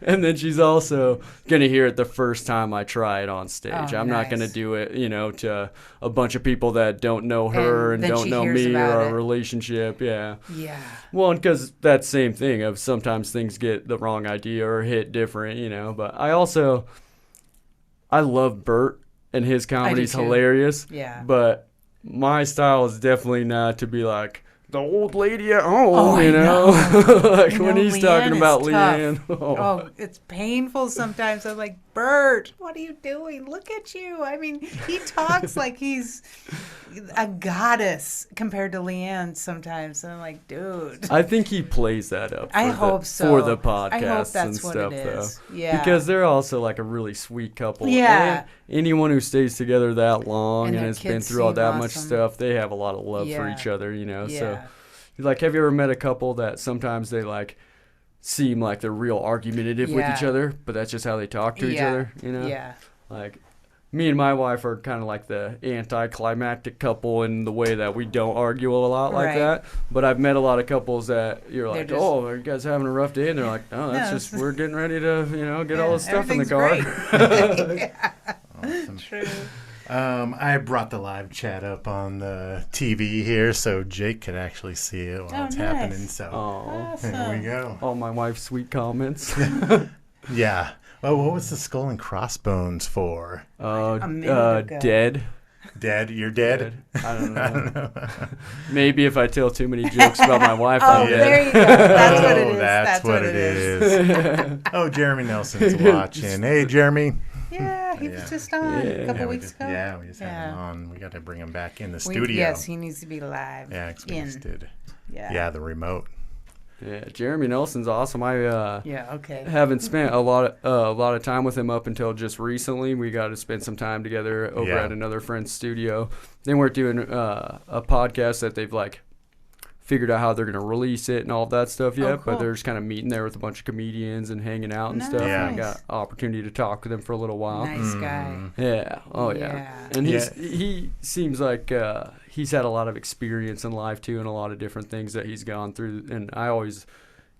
And then she's also going to hear it the first time I try it on stage. I'm not going to do it, to a bunch of people that don't know her and don't know me or our relationship. Yeah. Yeah. Well, because that same thing of sometimes things get the wrong idea or hit different, But I love Bert, and his comedy's hilarious. Yeah. But my style is definitely not to be like the old lady at home, like when he's talking about Leanne. Oh, it's painful sometimes. I'm like, Bert, what are you doing? Look at you. I mean, he talks like he's a goddess compared to Leanne sometimes. And I'm like, dude. I think he plays that up. I hope so. For the podcasts I hope that's and what stuff, it is. though. Yeah. Because they're also like a really sweet couple. Yeah. And anyone who stays together that long and has been through all that much awesome. stuff, they have a lot of love for each other, Yeah. So, like, have you ever met a couple that sometimes they like seem like they're real argumentative with each other, but that's just how they talk to each other, Yeah. Like, me and my wife are kind of like the anticlimactic couple in the way that we don't argue a lot like that. But I've met a lot of couples that you're like, oh, are you guys having a rough day? And they're like, no, that's just, we're getting ready to, get all the stuff in the car. Awesome. True. I brought the live chat up on the TV here so Jake could actually see it while it's happening. So awesome. Here we go. All my wife's sweet comments. Yeah. Well, what was the skull and crossbones for? Dead. Dead? You're dead? I don't know. Maybe if I tell too many jokes about my wife, I'm dead. There you go. That's what it is. That's what it is. Oh, Jeremy Nelson's watching. Hey, Jeremy. Yeah, he was just on a couple weeks ago. Yeah, we just had him on. We got to bring him back in the studio. Yes, he needs to be live. Yeah, experienced. Yeah, the remote. Yeah, Jeremy Nelson's awesome. I okay. haven't spent a lot of time with him up until just recently. We got to spend some time together over at another friend's studio. Then we're doing a podcast that they've like figured out how they're going to release it and all that stuff yet, cool. But they're just kind of meeting there with a bunch of comedians and hanging out and stuff. Yeah. And I got opportunity to talk to them for a little while. Nice guy. Yeah. Oh yeah. And he seems like he's had a lot of experience in life too, and a lot of different things that he's gone through. And I always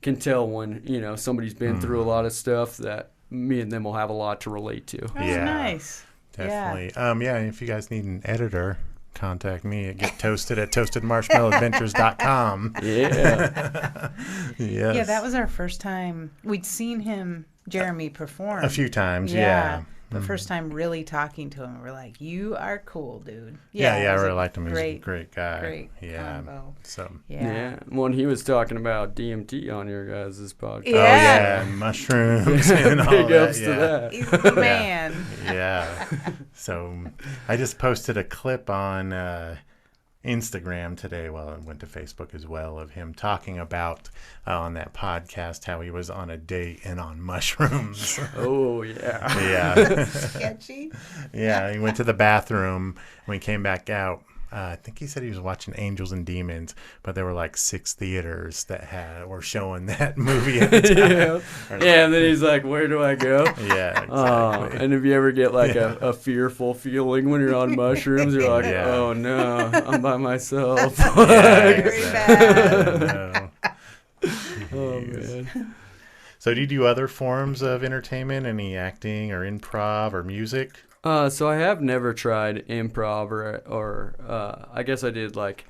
can tell when somebody's been through a lot of stuff that me and them will have a lot to relate to. Oh, nice. Definitely. Yeah. If you guys need an editor, contact me at gettoasted@toastedmarshmallowadventures.com. Yeah. Yes. Yeah, that was our first time. We'd seen him, Jeremy, perform. A few times, yeah. The first time really talking to him, we're like, you are cool, dude. Yeah, I really liked him. He's a great great guy. Great combo. So. Yeah. When he was talking about DMT on your guys' podcast. Yeah. And mushrooms and all Big that. ups to that. He's the man. Yeah. So I just posted a clip on Instagram today, well, it went to Facebook as well, of him talking about on that podcast how he was on a date and on mushrooms. Oh, yeah. Yeah. Sketchy. Yeah, he went to the bathroom. When he came back out, I think he said he was watching Angels and Demons, but there were like 6 theaters that were showing that movie at the time. And then he's like, where do I go? Yeah, exactly. And if you ever get like a fearful feeling when you're on mushrooms, you're like, oh no, I'm by myself. Very bad. Oh, man. So do you do other forms of entertainment, any acting or improv or music? So I have never tried improv or I guess I did like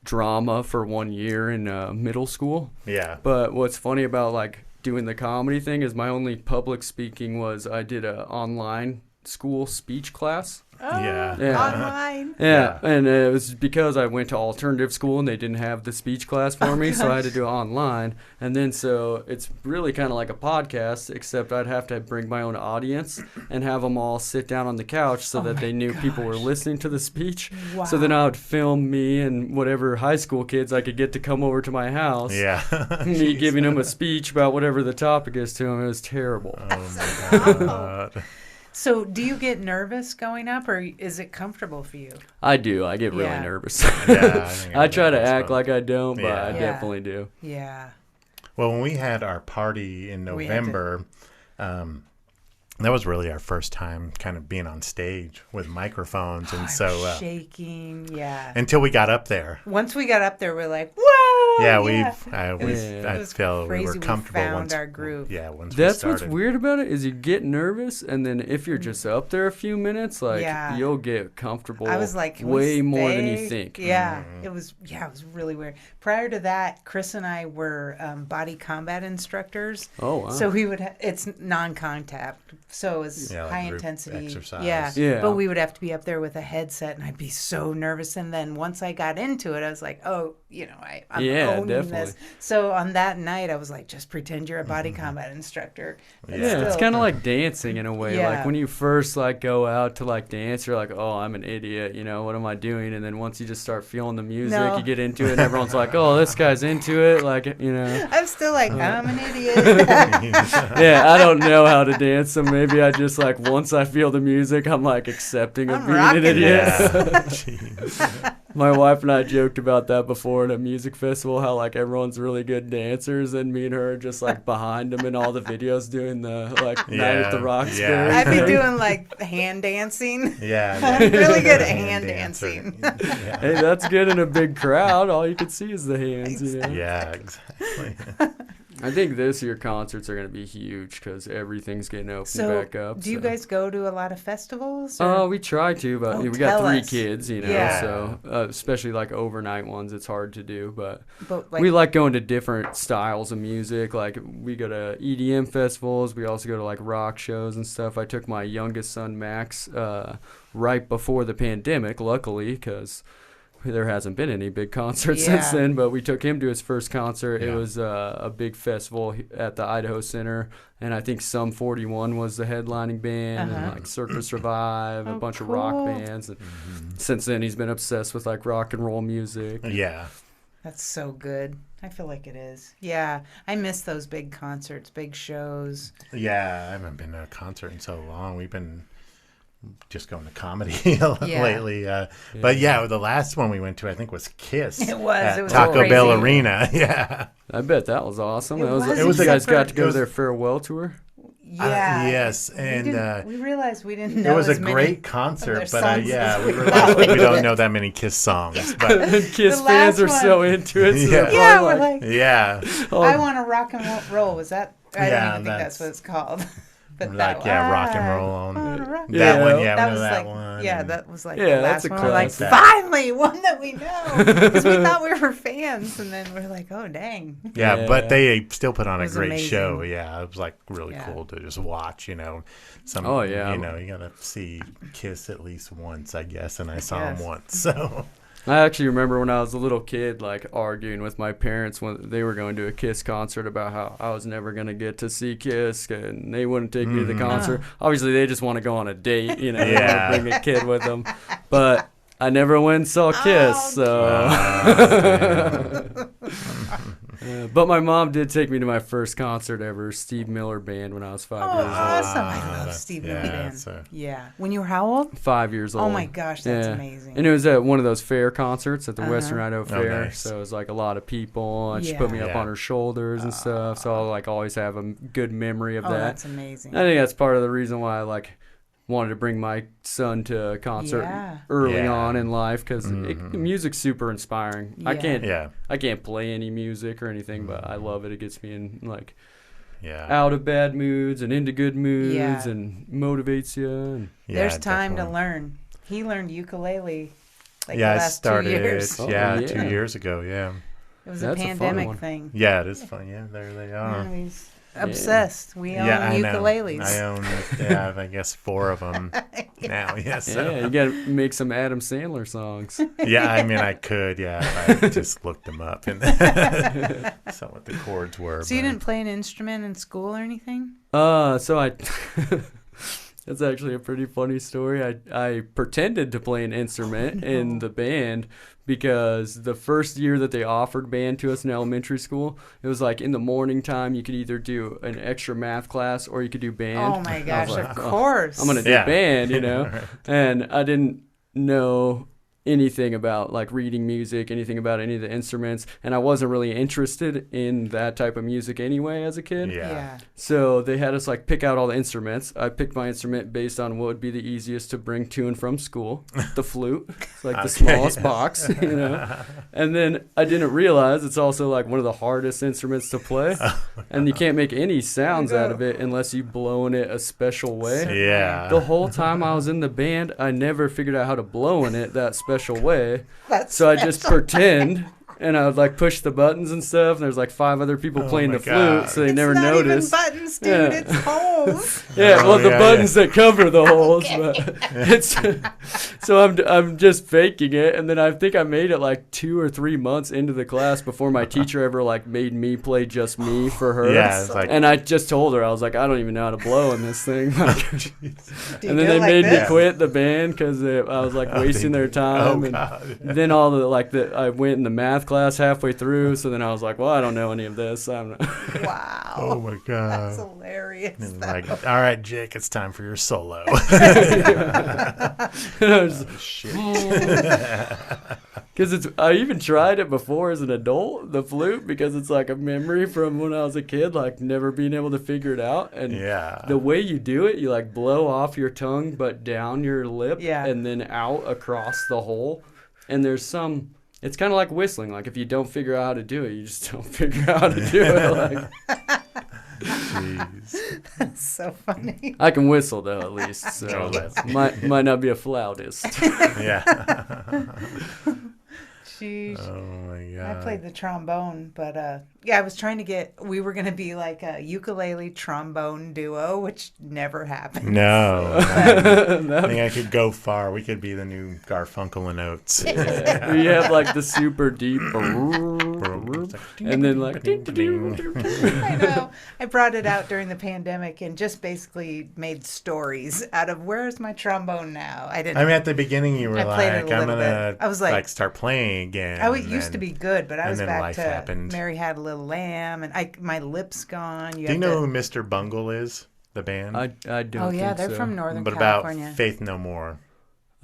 drama for 1 year in middle school. Yeah. But what's funny about like doing the comedy thing is my only public speaking was I did a online school speech class. Oh, Yeah. online. Yeah, and it was because I went to alternative school and they didn't have the speech class for me, so I had to do it online. And then so it's really kind of like a podcast, except I'd have to bring my own audience and have them all sit down on the couch so that they knew people were listening to the speech. Wow. So then I would film me and whatever high school kids I could get to come over to my house. Yeah. Me giving them a speech about whatever the topic is to them. It was terrible. Oh, my God. So do you get nervous going up, or is it comfortable for you? I do. I get really nervous. Yeah, I try to act like I don't, but I Yeah. definitely do. Yeah. Well, when we had our party in November, that was really our first time kind of being on stage with microphones. And so shaking, until we got up there. Once we got up there, we're like, whoa! I feel we were comfortable once our group. Yeah, once That's we started. what's weird about it is you get nervous, and then if you're just up there a few minutes, like you'll get comfortable. I was like, way more than you think. Yeah, it was really weird. Prior to that, Chris and I were body combat instructors. Oh wow! So we would it's non-contact, so it was high intensity exercise. Yeah, but we would have to be up there with a headset, and I'd be so nervous. And then once I got into it, I was like, oh, I'm owning this. So on that night, I was like, just pretend you're a body combat instructor. It's kind of like dancing in a way. Yeah. Like when you first like go out to like dance, you're like, oh, I'm an idiot. What am I doing? And then once you just start feeling the music, you get into it, and everyone's like, oh, this guy's into it. Like, I'm still like, I'm an idiot. Yeah, I don't know how to dance, so maybe I just like once I feel the music, I'm like accepting of being an idiot. My wife and I joked about that before at a music festival, how like everyone's really good dancers, and me and her are just like behind them in all the videos doing the like Night at the Roxbury. Yeah. I'd be doing like hand dancing. Yeah, I'm really good at hand dancing. Hey, that's good in a big crowd. All you can see is the hands. Yeah, exactly. I think this year concerts are going to be huge because everything's getting opened back up. Do you guys go to a lot of festivals? We try to, but we got 3 kids, so especially like overnight ones, it's hard to do. But like, we like going to different styles of music. Like we go to EDM festivals. We also go to like rock shows and stuff. I took my youngest son, Max, right before the pandemic, luckily, because there hasn't been any big concerts since then, but we took him to his first concert. It was a big festival at the Idaho Center, and I think Sum 41 was the headlining band, and like Circus Revive, a bunch of rock bands. And since then, he's been obsessed with like rock and roll music. Yeah. That's so good. I feel like it is. Yeah. I miss those big concerts, big shows. Yeah, I haven't been to a concert in so long. We've been just going to comedy lately. But the last one we went to, I think, was Kiss. It was Taco Bell Arena. Yeah. I bet that was awesome. It was you guys got to go to their farewell tour? Yeah. Yes, and we realized we didn't know. It was a great concert, but we realized we don't know that many Kiss songs. But Kiss fans are so into it. So we're like, I want to rock and roll. Was that? I don't even think that's what it's called. But rock and roll on that one. That one. Yeah, that was like the last one. We're like, finally, one that we know, because we thought we were fans, and then we're like, oh dang. Yeah, but they still put on a great show. Yeah, it was like really cool to just watch. You gotta see Kiss at least once, I guess, and I saw them once. So. I actually remember when I was a little kid, like, arguing with my parents when they were going to a Kiss concert about how I was never going to get to see Kiss, and they wouldn't take me to the concert. Obviously, they just want to go on a date, bring a kid with them. But I never went and saw Kiss, but my mom did take me to my first concert ever, Steve Miller Band, when I was 5 years old. Awesome. I love Steve Miller Band. When you were how old? 5 years old. Oh, my gosh, that's amazing. And it was at one of those fair concerts at the Western Idaho Fair. Nice. So it was like a lot of people, and she put me up on her shoulders and stuff. So I'll like always have a good memory of that. That's amazing. I think that's part of the reason why I wanted to bring my son to a concert early on in life, because music's super inspiring. I can't play any music or anything, but I love it. It gets me in out of bad moods and into good moods and motivates you. And there's time to learn. He learned ukulele the I last started 2 years. 2 years ago. It was a pandemic thing. Yeah, it is fun. Yeah, there they are. He's obsessed. We own ukuleles. I own, I guess 4 of them now. You got to make some Adam Sandler songs. I could. If I just looked them up and saw what the chords were. So you didn't play an instrument in school or anything? That's actually a pretty funny story. I pretended to play an instrument in the band, because the first year that they offered band to us in elementary school, it was like in the morning time you could either do an extra math class or you could do band. Oh my gosh, of course. I'm going to do band, And I didn't know anything about like reading music, anything about any of the instruments, and I wasn't really interested in that type of music anyway as a kid. Yeah. So they had us like pick out all the instruments. I picked my instrument based on what would be the easiest to bring to and from school. The flute. It's like the smallest box, you know. And then I didn't realize it's also like one of the hardest instruments to play. And you can't make any sounds out of it unless you blow in it a special way. Yeah. The whole time I was in the band, I never figured out how to blow in it that special way. That's So I just pretend, and I would like push the buttons and stuff, and there's like 5 other people playing the flute, so they it's never not noticed. Even buttons, dude. It's holes. Yeah, well, the buttons that cover the holes, but it's so I'm just faking it, and then I think I made it like 2 or 3 months into the class before my teacher ever like made me play just me for her. Yeah, it's like, and I just told her, I was like, I don't even know how to blow in this thing. And then they like made this? me quit the band because I was like wasting their time. And then all the I went in the math class halfway through, so then I was like, well, I don't know any of this. Wow. oh my God. That's hilarious. And like, all right, Jake, it's time for your solo. Shit. Because I even tried it before as an adult, the flute, because it's like a memory from when I was a kid, like never being able to figure it out. And the way you do it, you like blow off your tongue, but down your lip, and then out across the hole. And there's it's kind of like whistling. Like if you don't figure out how to do it, you just don't figure out how to do it. Like, jeez. That's so funny. I can whistle though, at least. So might not be a flautist. Yeah. Sheesh. Oh my God. I played the trombone, but I was trying to we were going to be like a ukulele trombone duo, which never happened. No. I think I could go far. We could be the new Garfunkel and Oates. We have like the super deep, and then like. I know. I brought it out during the pandemic and just basically made stories out of where's my trombone now. I didn't. I mean, at the beginning, you were I played it like, a I'm little gonna bit. I was like start playing again. I used to be good, but I was then back life to happened. Mary Had a Little Lamb, and my lips gone. Do you know who Mr. Bungle is? The band. I don't. Oh yeah, think they're so. from Northern But California. about Faith No More.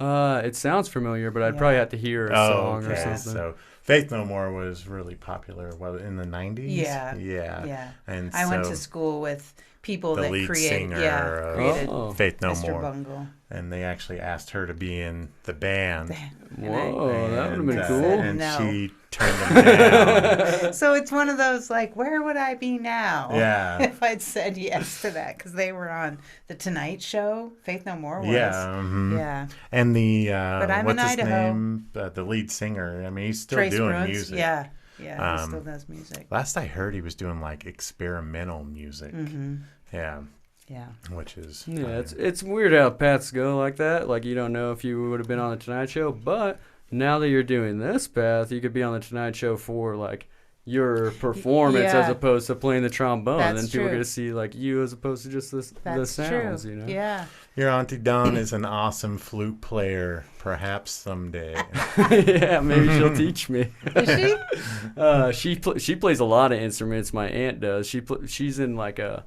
It sounds familiar, but I'd probably have to hear a song or something. So Faith No More was really popular in the 90s. Yeah. And I went to school with people the that lead created singer Faith No Mr. More. Bungle. And they actually asked her to be in the band. Whoa, that would have been cool. And no. she turned them down. So it's one of those like, where would I be now? Yeah. If I'd said yes to that, because they were on the Tonight Show. Faith No More was. Yeah. Yeah. And the But I'm what's in his Idaho. name? The lead singer. I mean, he's still Trace doing Bruns. music. Yeah. Yeah. He still does music. Last I heard, he was doing like experimental music. Mm-hmm. Yeah. Yeah. Which is it's weird how paths go like that. Like you don't know if you would have been on the Tonight Show, but now that you're doing this path, you could be on the Tonight Show for like your performance as opposed to playing the trombone. That's and people true. get to see like you as opposed to just the sounds. True. You know. Yeah. Your Auntie Dawn is an awesome flute player. Perhaps someday. Yeah, maybe she'll teach me. Is she? She plays a lot of instruments. My aunt does. She's in like a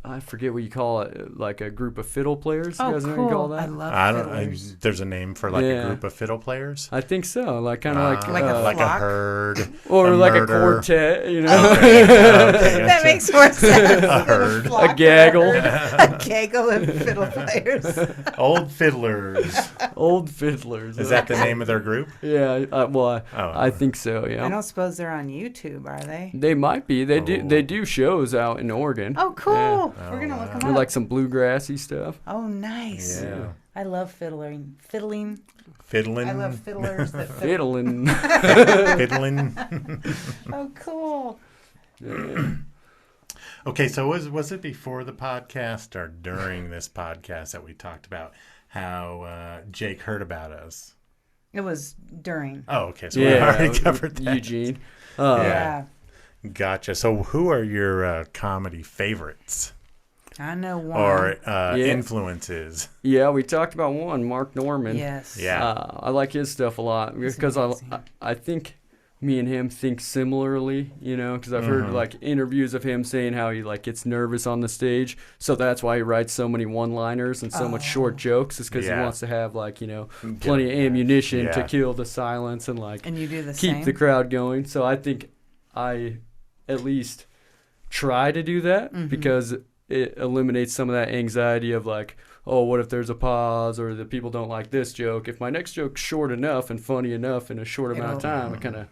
I forget what you call it, like a group of fiddle players. Oh, you guys know cool. what you call that? I love fiddlers. There's a name for like a group of fiddle players. I think so. Like kind of like a like a flock? herd, or a like murder. a quartet, you know. Okay, That makes more sense. A herd. A gaggle. A gaggle of fiddle players. Old fiddlers. Old fiddlers. Is that the name of their group? Yeah. I think so. Yeah. I don't suppose they're on YouTube, are they? They might be. They do shows out in Oregon. Oh, cool. Yeah. We're gonna look them They're up. like some bluegrassy stuff. Oh, nice. Yeah. I love fiddling. Fiddling. I love fiddlers that fiddle. Fiddling. Fiddling. Oh, cool. Okay, so was it before the podcast or during this podcast that we talked about how Jake heard about us? It was during. Oh, okay. So we already covered that. Eugene. Yeah. Gotcha. So who are your comedy favorites I know one. or influences? Yeah, we talked about one, Mark Norman. Yes. Yeah. I like his stuff a lot because I think me and him think similarly, because I've heard like interviews of him saying how he like gets nervous on the stage, so that's why he writes so many one-liners and so much short jokes, is because he wants to have like plenty of ammunition to kill the silence and like and you do the keep same? the crowd going. So I think I at least try to do that because it eliminates some of that anxiety of like, oh, what if there's a pause or the people don't like this joke? If my next joke's short enough and funny enough in a short amount of time, it kind of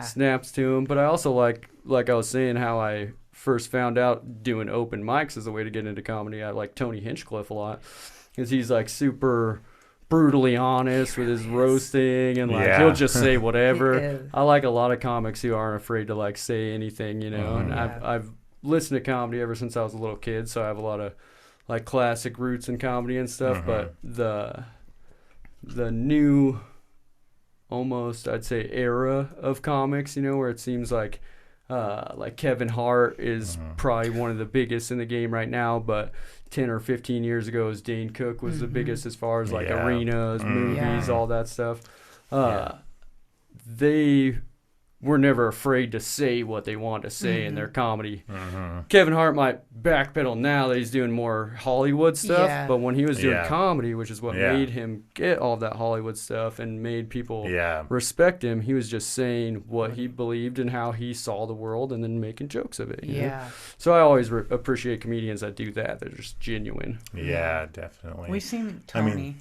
snaps to him. But I also like I was saying, how I first found out doing open mics as a way to get into comedy. I like Tony Hinchcliffe a lot because he's like super brutally honest with his roasting and like he'll just say whatever. I like a lot of comics who aren't afraid to like say anything, and I've listened to comedy ever since I was a little kid, so I have a lot of like classic roots in comedy and stuff. But the new, almost I'd say, era of comics, where it seems like Kevin Hart is probably one of the biggest in the game right now, but 10 or 15 years ago, Dane Cook was the biggest as far as like arenas, movies, all that stuff. They were never afraid to say what they want to say in their comedy. Kevin Hart might backpedal now that he's doing more Hollywood stuff, but when he was doing comedy, which is what made him get all that Hollywood stuff and made people respect him, he was just saying what he believed and how he saw the world and then making jokes of it. You know? So I always appreciate comedians that do that. They're just genuine. Yeah, definitely. We've seen Tony. I mean,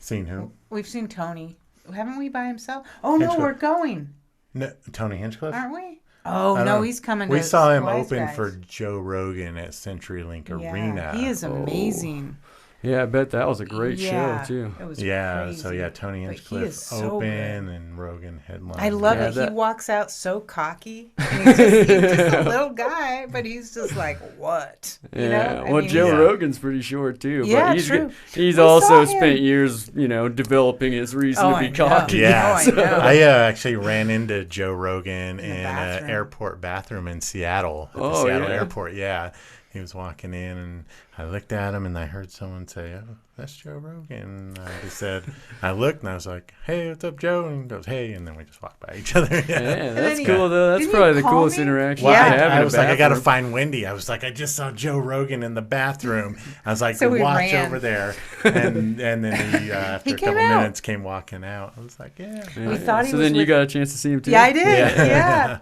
seen who? We've seen Tony. Haven't we by himself? Oh, no, we're going. No, Tony Hinchcliffe? Aren't we? Oh, no, he's coming We to saw him Wise open Guys. for Joe Rogan at CenturyLink Arena. He is amazing. Yeah, I bet that was a great show, too. It was crazy. crazy. Tony But he Hinchcliffe is so open and Rogan headline. I love it. He walks out so cocky. And he's just a little guy, but he's just like, what? Joe Rogan's pretty short, too. Yeah, but true. He's also spent years, developing his reason to be cocky. Yeah. I know. I actually ran into Joe Rogan in an airport bathroom in Seattle, at the Seattle airport. Yeah. He was walking in, and I looked at him, and I heard someone say, "Oh, that's Joe Rogan." And I just said, I looked, and I was like, "Hey, what's up, Joe?" And he goes, "Hey," and then we just walked by each other. Yeah, that's cool, though. That's probably the coolest interaction. Well, I was like, I got to find Wendy. I was like, I just saw Joe Rogan in the bathroom. I was like, watch over there. And then he, after a couple minutes, came walking out. I was like, yeah. We thought he so was then you got a chance to see him, too? Yeah, I did. Yeah.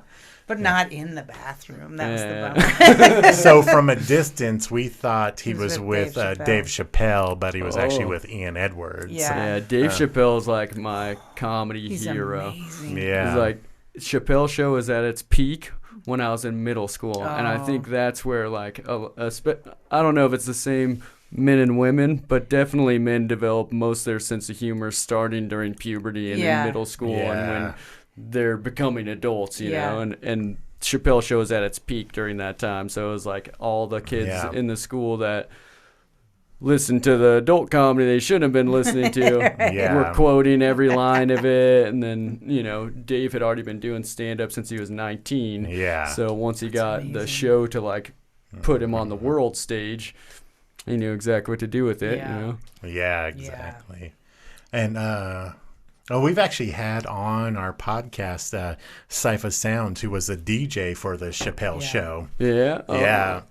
But not in the bathroom. That was the bummer. So from a distance, we thought he was with Dave Chappelle, but he was actually with Ian Edwards. Yeah, Dave Chappelle's like my comedy hero. Amazing. Yeah. He's like, Chappelle show is at its peak when I was in middle school. And I think that's where like, I don't know if it's the same men and women, but definitely men develop most of their sense of humor starting during puberty and in middle school and when they're becoming adults, you know, and Chappelle show is at its peak during that time. So it was like all the kids in the school that listened to the adult comedy they shouldn't have been listening to were quoting every line of it. And then, Dave had already been doing stand-up since he was 19. Yeah. So once he got the show to like put him on the world stage, he knew exactly what to do with it, Yeah, exactly. And, we've actually had on our podcast Cypher Sounds, who was a DJ for the Chappelle show. Yeah. Yeah.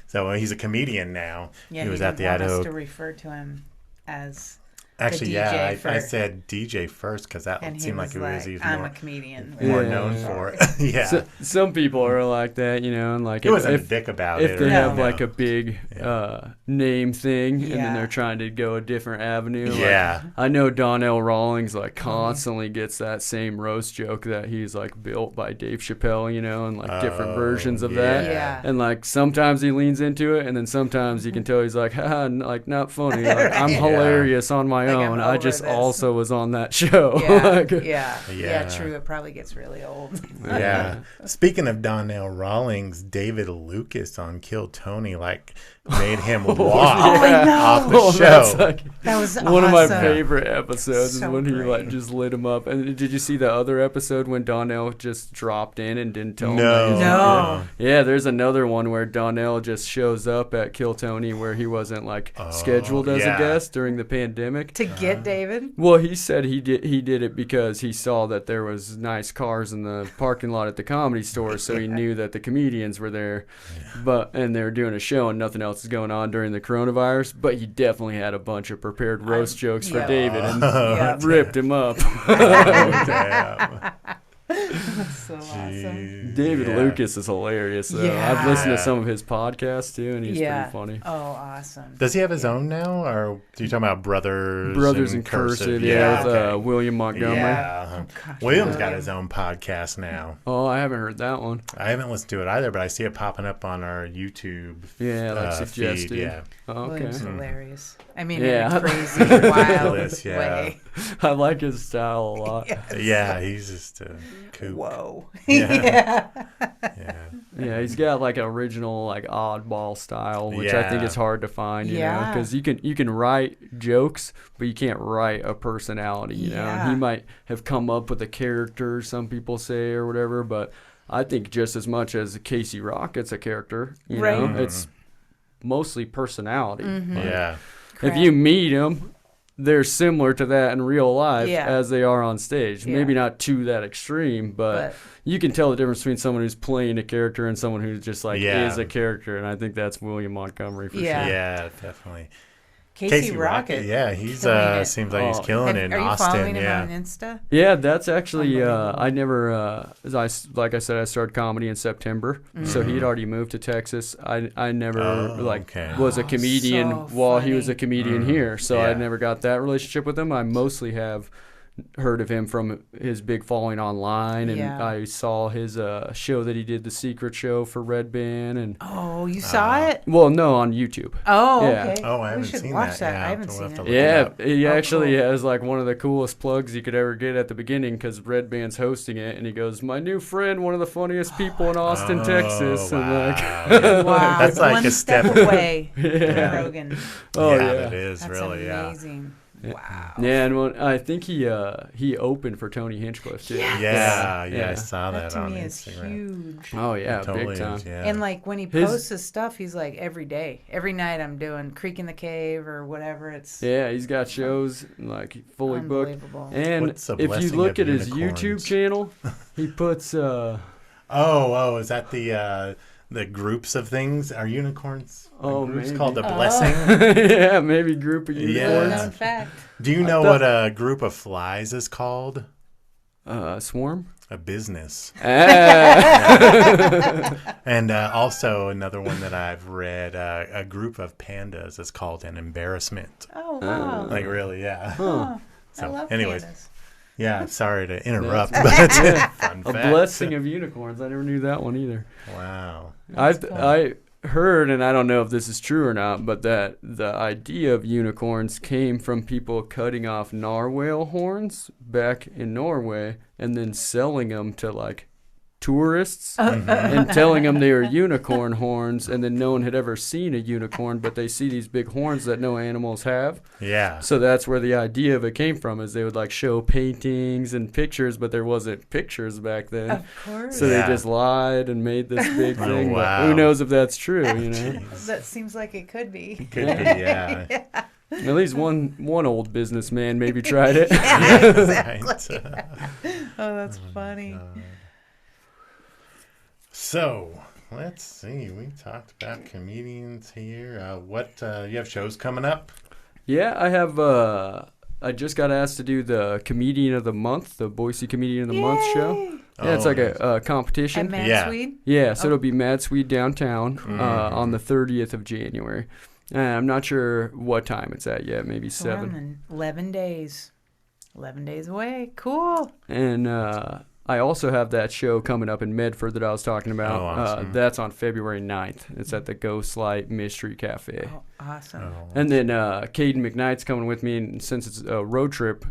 So he's a comedian now. Yeah, he was at the Idaho. Us to refer to him as actually, I said DJ first because that seemed like it was even I'm a comedian. More known for it. Yeah. So, some people are like that, and like he wasn't a dick about it. If they have like a big name thing and then they're trying to go a different avenue. Yeah. Like, I know Donnell Rawlings like constantly gets that same roast joke that he's like built by Dave Chappelle, and like different versions of that. Yeah. And like sometimes he leans into it and then sometimes you can tell he's like, like not funny. Like I'm hilarious on my own. I just also was on that show. Yeah, true. It probably gets really old. Yeah. Speaking of Donnell Rawlings, David Lucas on Kill Tony made him walk off the show. That was awesome. One of my favorite episodes is when great. he like just lit him up. And did you see the other episode when Donnell just dropped in and didn't tell him? No. Yeah, there's another one where Donnell just shows up at Kill Tony where he wasn't like scheduled as a guest during the pandemic. to get David. Well, he said he did it because he saw that there was nice cars in the parking lot at the Comedy Store, so he knew that the comedians were there, and they were doing a show and nothing else is going on during the coronavirus. But he definitely had a bunch of prepared roast jokes for David and ripped him up. That's so awesome. David Lucas is hilarious, though. Yeah. I've listened to some of his podcasts, too, and he's pretty funny. Oh, awesome. Does he have his own now? Or are you talking about Brothers? Brothers in Cursive, with William Montgomery. Yeah. William's got his own podcast now. Oh, I haven't heard that one. I haven't listened to it either, but I see it popping up on our YouTube suggested. feed. Yeah. Oh, okay. William's hilarious. I mean, in a crazy, wild way. I like his style a lot. Yeah, he's just a kook. Whoa. Yeah. Yeah, he's got like an original like oddball style, which I think is hard to find, you know, because you can write jokes, but you can't write a personality, you know. And he might have come up with a character, some people say, or whatever, but I think just as much as Casey Rockett's a character, you know, it's mostly personality. Yeah. If you meet him, they're similar to that in real life as they are on stage. Maybe not to that extreme, but you can tell the difference between someone who's playing a character and someone who's just like is a character. And I think that's William Montgomery for sure. Yeah, definitely. Casey Rocket. Yeah, he's seems like he's killing it in Austin. Are you following him on Insta? Yeah, that's actually I never like I said, I started comedy in September, so he'd already moved to Texas. I never was a comedian while he was a comedian here, so I never got that relationship with him. I mostly have heard of him from his big following online, and I saw his show that he did, The Secret Show for Red Band. And you saw it? Well, no, on YouTube. Oh, okay. Oh, I haven't seen watch that. I haven't seen it. Yeah, he actually has like one of the coolest plugs you could ever get at the beginning, because Red Band's hosting it, and he goes, "My new friend, one of the funniest people in Austin, Texas." Wow. And wow, that's like one a step away from Rogan. Oh that is That's really amazing. Wow. Yeah, and I think he opened for Tony Hinchcliffe too. Yeah, I saw that to on me Instagram. is huge. Oh yeah, totally big time. is, yeah. And like when he posts his stuff, he's like every day, every night I'm doing Creek in the Cave or whatever. It's he's got shows like fully booked. And What's the if you blessing look of at his unicorns? YouTube channel, he puts. Is that the groups of things? Are unicorns? Groups maybe. called the blessing. Yeah, maybe group of unicorns. well-known fact. Do you know what a group of flies is called? Swarm. A business. Ah. And also another one that I've read, a group of pandas is called an embarrassment. Oh wow. Like really, yeah. Oh, So, I love anyways. pandas. Yeah, sorry to interrupt, but fun fact. A blessing of unicorns. I never knew that one either. Wow. I heard, and I don't know if this is true or not, but that the idea of unicorns came from people cutting off narwhal horns back in Norway and then selling them to like tourists and telling them they were unicorn horns, and then no one had ever seen a unicorn, but they see these big horns that no animals have. Yeah. So that's where the idea of it came from, is they would like show paintings and pictures, but there wasn't pictures back then. Of course. So they just lied and made this big thing. Wow. But who knows if that's true, you know? That seems like it could be. Could be, yeah. At least one old businessman maybe tried it. Yeah, exactly. Oh, that's funny. So, let's see. We talked about comedians here. You have shows coming up? Yeah, I have. I just got asked to do the Comedian of the Month, the Boise Comedian of the Month show. Yeah, it's like a competition. At Mad Swede? Yeah, so it'll be Mad Swede downtown on the 30th of January. I'm not sure what time it's at yet, maybe 7. 11 days. 11 days away. Cool. And I also have that show coming up in Medford that I was talking about. Awesome. That's on February 9th. It's at the Ghost Light Mystery Cafe. Oh, awesome. And then Caden McKnight's coming with me, and since it's a road trip,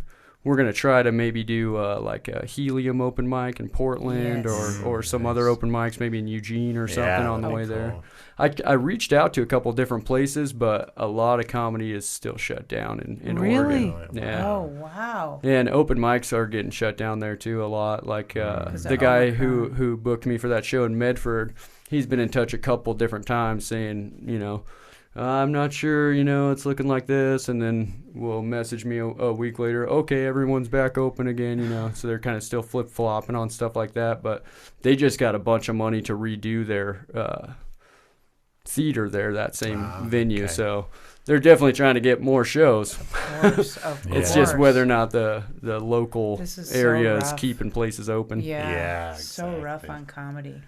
we're going to try to maybe do like a Helium open mic in Portland or some other open mics, maybe in Eugene or something on the way there. I reached out to a couple different places, but a lot of comedy is still shut down in Really? Oregon. Yeah. Oh, wow. And open mics are getting shut down there too a lot. Like the guy who booked me for that show in Medford, he's been in touch a couple different times saying, I'm not sure, it's looking like this, and then will message me a week later, okay, everyone's back open again, so they're kind of still flip-flopping on stuff like that, but they just got a bunch of money to redo their theater there, that same venue, so they're definitely trying to get more shows. Of course. It's just whether or not the local area is keeping places open. Yeah, exactly. So rough on comedy.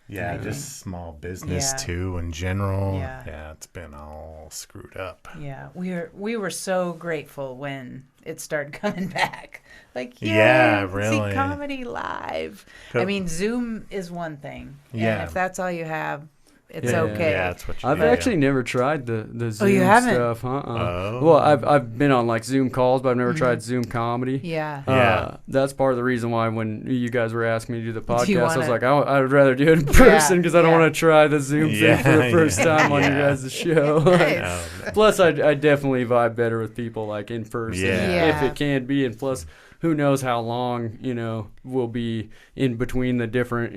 Yeah, just small business too in general. Yeah, it's been all screwed up. Yeah, we were so grateful when it started coming back. Like, really. See comedy live. I mean, Zoom is one thing. Yeah. And if that's all you have, it's okay. Yeah, that's what you I've actually never tried the Zoom you haven't? stuff. Oh. Well, I've been on like Zoom calls, but I've never tried Zoom comedy. Yeah. That's part of the reason why when you guys were asking me to do the podcast, I was like, I'd rather do it in person because I don't want to try the Zoom thing for the first time on your guys' show. Plus, I definitely vibe better with people like in person if it can be, and plus, who knows how long, we'll be in between the different,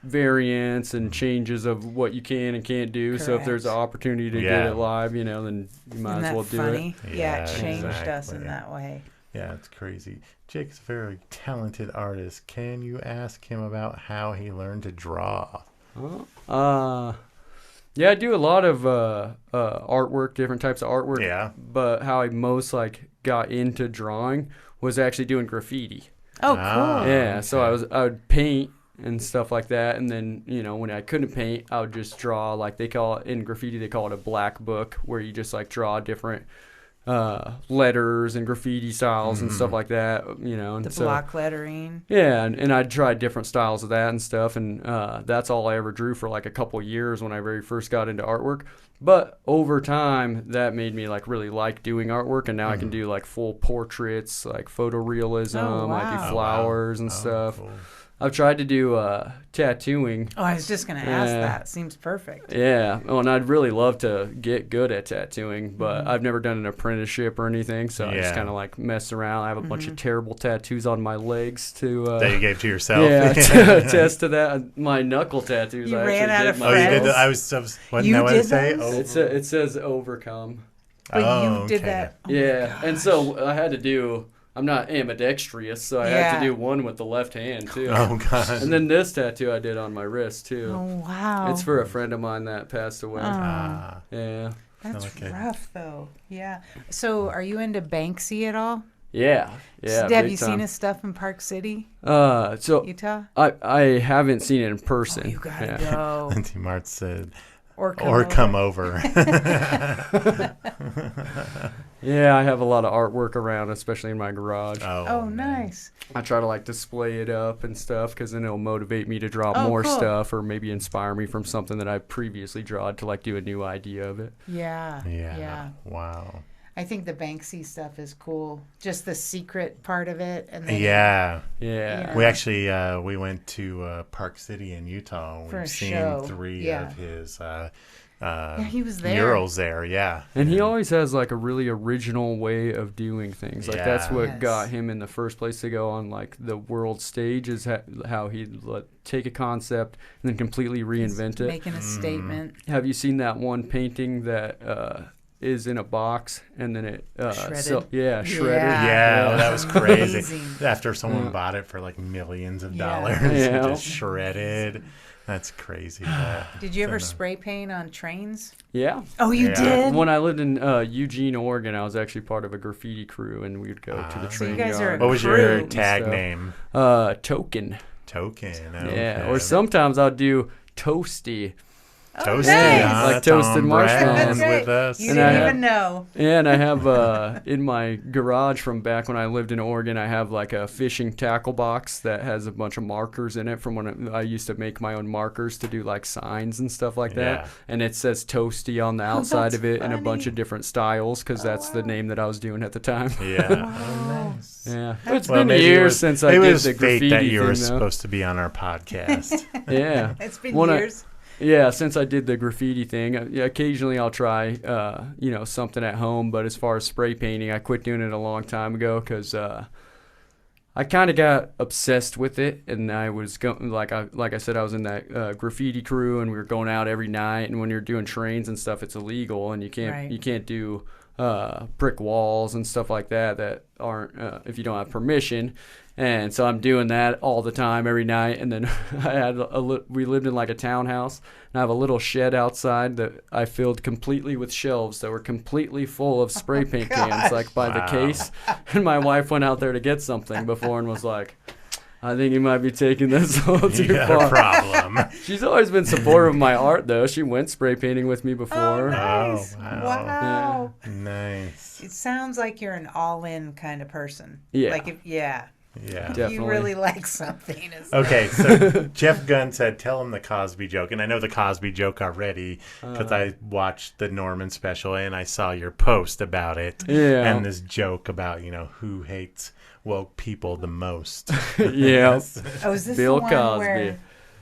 variants and changes of what you can and can't do. Correct. So if there's an opportunity to get it live, then you might as well do it. Yeah, it changed us in that way. Yeah, it's crazy. Jake's a very talented artist. Can you ask him about how he learned to draw? Yeah, I do a lot of artwork, different types of artwork. Yeah. But how I most got into drawing was actually doing graffiti. Oh, cool. Yeah, okay. So I would paint and stuff like that, and then when I couldn't paint, I would just draw, like they call it in graffiti, they call it a black book, where you just draw different letters and graffiti styles and stuff like that, and the block lettering. Yeah, and I tried different styles of that and stuff, and that's all I ever drew for a couple years when I very first got into artwork. But over time, that made me really like doing artwork, and now I can do full portraits, photorealism. Oh, wow. I do flowers and stuff. Cool. I've tried to do tattooing. Oh, I was just going to ask that. Seems perfect. Yeah. Well, and I'd really love to get good at tattooing, but I've never done an apprenticeship or anything, so I just kind of messed around. I have a bunch of terrible tattoos on my legs that you gave to yourself. Yeah, to attest to that. My knuckle tattoos. You I ran out of friends? Oh, you did. I was wasn't that what it say? It says overcome. But you did that. Oh, yeah, and so I had to do. I'm not ambidextrous, so I had to do one with the left hand, too. Oh, God. And then this tattoo I did on my wrist, too. Oh, wow. It's for a friend of mine that passed away. Yeah. That's rough, though. Yeah. So are you into Banksy at all? Yeah. So have you seen his stuff in Park City? Utah? I haven't seen it in person. Oh, you got to go. Lindsay Mart said... Or come over. Yeah, I have a lot of artwork around, especially in my garage. Oh, nice. I try to display it up and stuff because then it'll motivate me to draw more stuff, or maybe inspire me from something that I previously drawn to do a new idea of it. Yeah. Wow. I think the Banksy stuff is cool. Just the secret part of it. And then, yeah. We actually we went to Park City in Utah. We've seen 3 of his he was there. murals there. Yeah, and he always has a really original way of doing things. That's what got him in the first place to go on the world stage, is how he take a concept and then completely reinvent it, making a statement. Have you seen that one painting that is in a box and then it shredded? Shredded. Yeah, that was crazy. After someone bought it for millions of dollars, just shredded. That's crazy. Did you ever spray paint on trains? Yeah. Oh, you did? When I lived in Eugene, Oregon, I was actually part of a graffiti crew, and we'd go to the train you guys yard. are a What was your tag name? Token. Okay. Yeah, or sometimes I'll do Toasty. Toasty, nice. Like toasted marshmallows with us. You didn't even know. Yeah, and I have in my garage from back when I lived in Oregon, I have a fishing tackle box that has a bunch of markers in it from when I used to make my own markers to do signs and stuff like that. And it says Toasty on the outside of it in a bunch of different styles because that's the name that I was doing at the time. Yeah. Oh, nice. Yeah. It's been years since I did the graffiti fate that you were thing, supposed to be on our podcast. Yeah. It's been years. Yeah, since I did the graffiti thing, occasionally I'll try, something at home. But as far as spray painting, I quit doing it a long time ago because I I kind of got obsessed with it, and I was going like I said, I was in that graffiti crew, and we were going out every night. And when you're doing trains and stuff, it's illegal, and you can't do brick walls and stuff like that aren't if you don't have permission. And so I'm doing that all the time, every night. And then we lived in like a townhouse, and I have a little shed outside that I filled completely with shelves that were completely full of spray paint cans, like by the case. And my wife went out there to get something before and was like, I think you might be taking this a little too far. Problem. She's always been supportive of my art, though. She went spray painting with me before. Oh, nice. Oh, wow. Wow. Yeah. Nice. It sounds like you're an all-in kind of person. Yeah. Like Yeah. Definitely. You really like something. Okay, so Jeff Gunn said, tell him the Cosby joke. And I know the Cosby joke already because I watched the Norman special and I saw your post about it. Yeah. And this joke about, who hates woke people the most. Yeah. Oh, is this Bill the one Cosby. where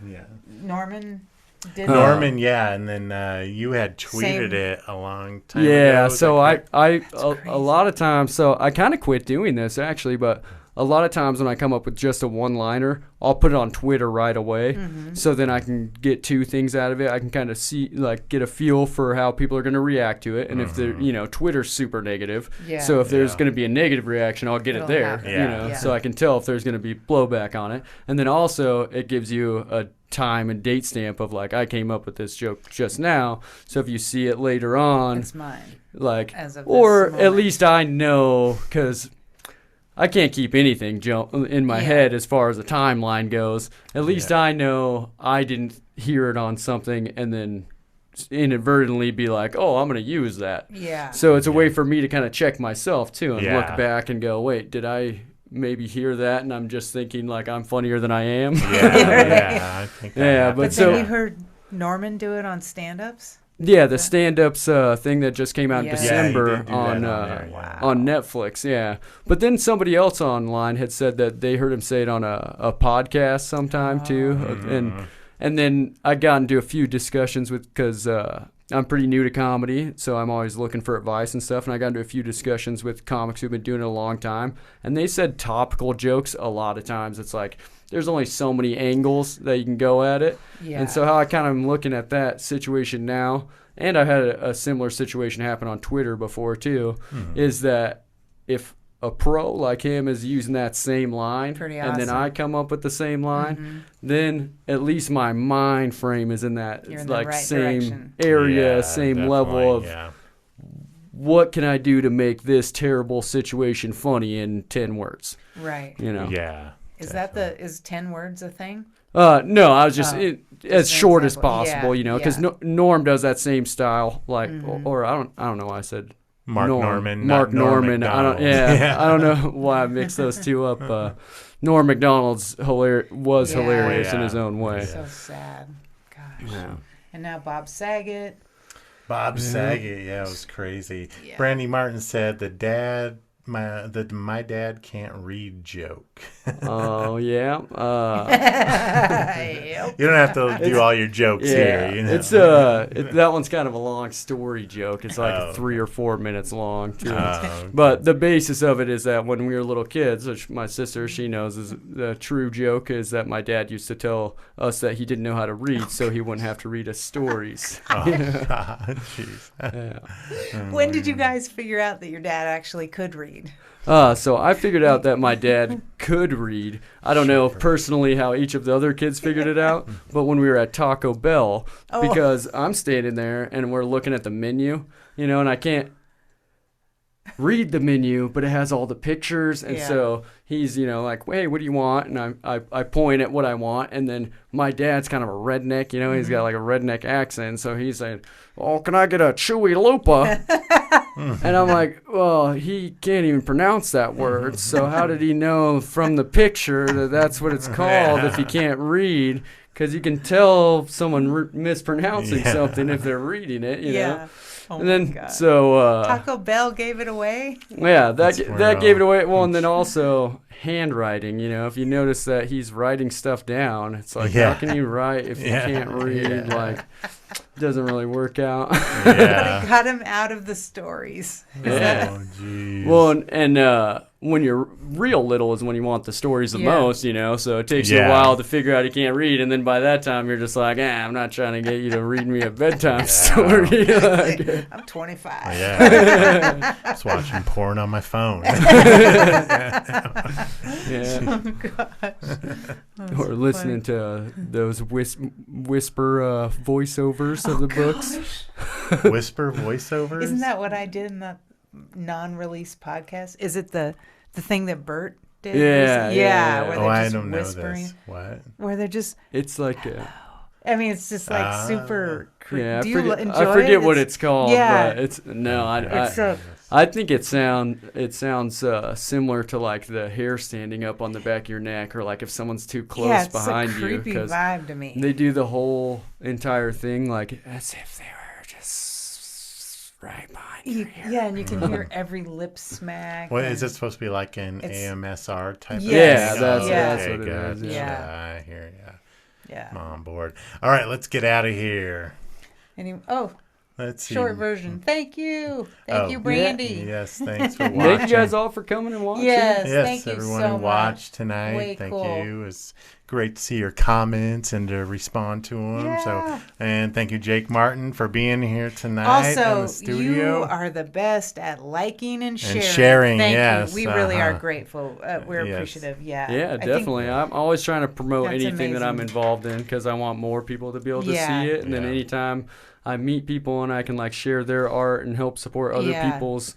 Yeah. Norman did Norman, yeah. And then you had tweeted it a long time ago. Yeah, so correct? a lot of times, so I kind of quit doing this actually, but a lot of times when I come up with just a one-liner, I'll put it on Twitter right away. So then I can get two things out of it. I can kind of see, like, get a feel for how people are going to react to it. And if they're, Twitter's super negative. Yeah. So if there's going to be a negative reaction, I'll get It'll it there, happen. Yeah. so I can tell if there's going to be blowback on it. And then also it gives you a time and date stamp of, like, I came up with this joke just now. So if you see it later on, It's mine. like, As of or this at moment. least I know, because I can't keep anything in my head as far as the timeline goes. At least I know I didn't hear it on something and then inadvertently be like, oh, I'm going to use that. Yeah. So it's a way for me to kind of check myself too and look Yeah. back and go, wait, did I maybe hear that and I'm just thinking like I'm funnier than I am? Yeah, I think that Yeah, But so- then you heard Norman do it on stand-ups? Yeah, the stand-ups thing that just came out in Yeah. December Yeah, he did do that on there, yeah. on Netflix. Yeah, but then somebody else online had said that they heard him say it on a podcast sometime too, and then I got into a few discussions because I'm pretty new to comedy, so I'm always looking for advice and stuff. And I got into a few discussions with comics who've been doing it a long time, and they said topical jokes a lot of times. It's like there's only so many angles that you can go at it. Yeah. And so how I kind of am looking at that situation now, and I've had a similar situation happen on Twitter before too, is that if a pro like him is using that same line, Pretty and then awesome. I come up with the same line, then at least my mind frame is in that You're in the like right same direction. area, Yeah, same level of definitely, what can I do to make this terrible situation funny in 10 words, Right. Yeah. Is is 10 words a thing? No, I was just Oh, as an short as example. possible, Yeah, because yeah. Norm does that same style, like, or I don't know why I said Mark Norman. Mark not Norm Norman. I don't. Macdonald. Yeah, I don't know why I mixed those two up. Norm Macdonald's hilarious in his own way. So sad. Gosh. Yeah. And now Bob Saget. Bob Saget, yeah, it was crazy. Yeah. Brandy Martin said my dad can't read joke. Oh yeah. Yep. You don't have to do all your jokes Yeah, here. it's that one's kind of a long story joke. It's like Oh. 3 or 4 minutes long too. Oh, But the basis of it is that when we were little kids, which my sister, she knows, is the true joke is that my dad used to tell us that he didn't know how to read, so he wouldn't have to read us stories. oh God, jeez. Yeah. When did you guys figure out that your dad actually could read? So I figured out that my dad could read. I don't know personally how each of the other kids figured it out, but when we were at Taco Bell, because I'm standing there and we're looking at the menu, and I can't read the menu, but it has all the pictures, and so he's like, hey, what do you want? And I point at what I want, and then my dad's kind of a redneck, he's got like a redneck accent, so he's saying, oh, can I get a chewy lupa? And I'm like, well, he can't even pronounce that word, so how did he know from the picture that that's what it's called if he can't read? Because you can tell someone mispronouncing something if they're reading it, know? Oh And then my God. so Taco Bell gave it away. yeah, that That's gave it away. Well, and then also handwriting, if you notice that he's writing stuff down, it's like, how can you write if you can't read? Like, doesn't really work out. Yeah. They cut him out of the stories. Oh, geez. Well, and when you're real little is when you want the stories the most, so it takes you a while to figure out he can't read, and then by that time you're just like, I'm not trying to get you to read me a bedtime story. Like, I'm 25. Yeah. Just watching porn on my phone. Oh, gosh. Or listening to those whisper voiceovers of the books. Whisper voiceovers? Isn't that what I did in the non-release podcast? Is it the thing that Bert did? Yeah. Where they're I just don't know whispering. this. What? Where they're just... It's like... I mean, it's just like super... Yeah, Do you enjoy I forget it? what it's called. Yeah. But it's... No, It's I think it sounds similar to like the hair standing up on the back of your neck, or like if someone's too close behind you. Yeah, it's a creepy vibe to me. They do the whole entire thing like as if they were just right behind you. Yeah, and you can hear every lip smack. What is it supposed to be like an AMSR type? Yes. Of that's thing? that's Okay, what it is. Yeah, I hear ya. Yeah. I'm on board. All right, let's get out of here. Let's see. Short version. Thank you. Thank you, Brandy. Yes, thanks for watching. Thank you guys all for coming and watching. Yes, Yes, thank you everyone so who much. watched tonight. Way Thank cool. you. It was great to see your comments and to respond to them. Yeah. And thank you, Jake Martin, for being here tonight in the Also, studio. you are the best at liking and sharing. sharing, Thank yes, you. We really are uh-huh. grateful. We're Yes. appreciative. Yeah. Yeah, I think- definitely. I'm always trying to promote That's anything that I'm amazing. involved in because I want more people to be able to Yeah. see it. And then Yeah. anytime I meet people and I can like share their art and help support other Yeah. people's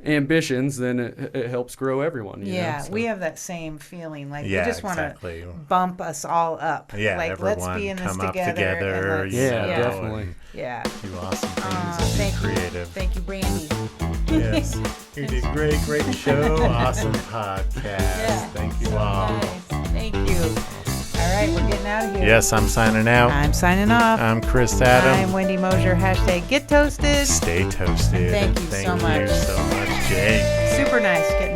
ambitions, then it helps grow everyone. You know? So- we have that same feeling. Like Yeah, we just want to exactly. bump us all up. Yeah, like everyone let's be in this come up together. together. and let's- Yeah, you know, definitely. and Yeah. do awesome things Aw, and thank be you. creative. Thank you, Brandy. Yes. You did great show. Awesome podcast. Yeah. Thank you all. Nice. Thank you. All right, we're getting out of here. Yes, I'm signing out. I'm signing off. I'm Chris Adam. I'm Wendy Mosher. #GetToasted. Stay toasted. Thank you so much. Thank you so much, Jake. Super nice to get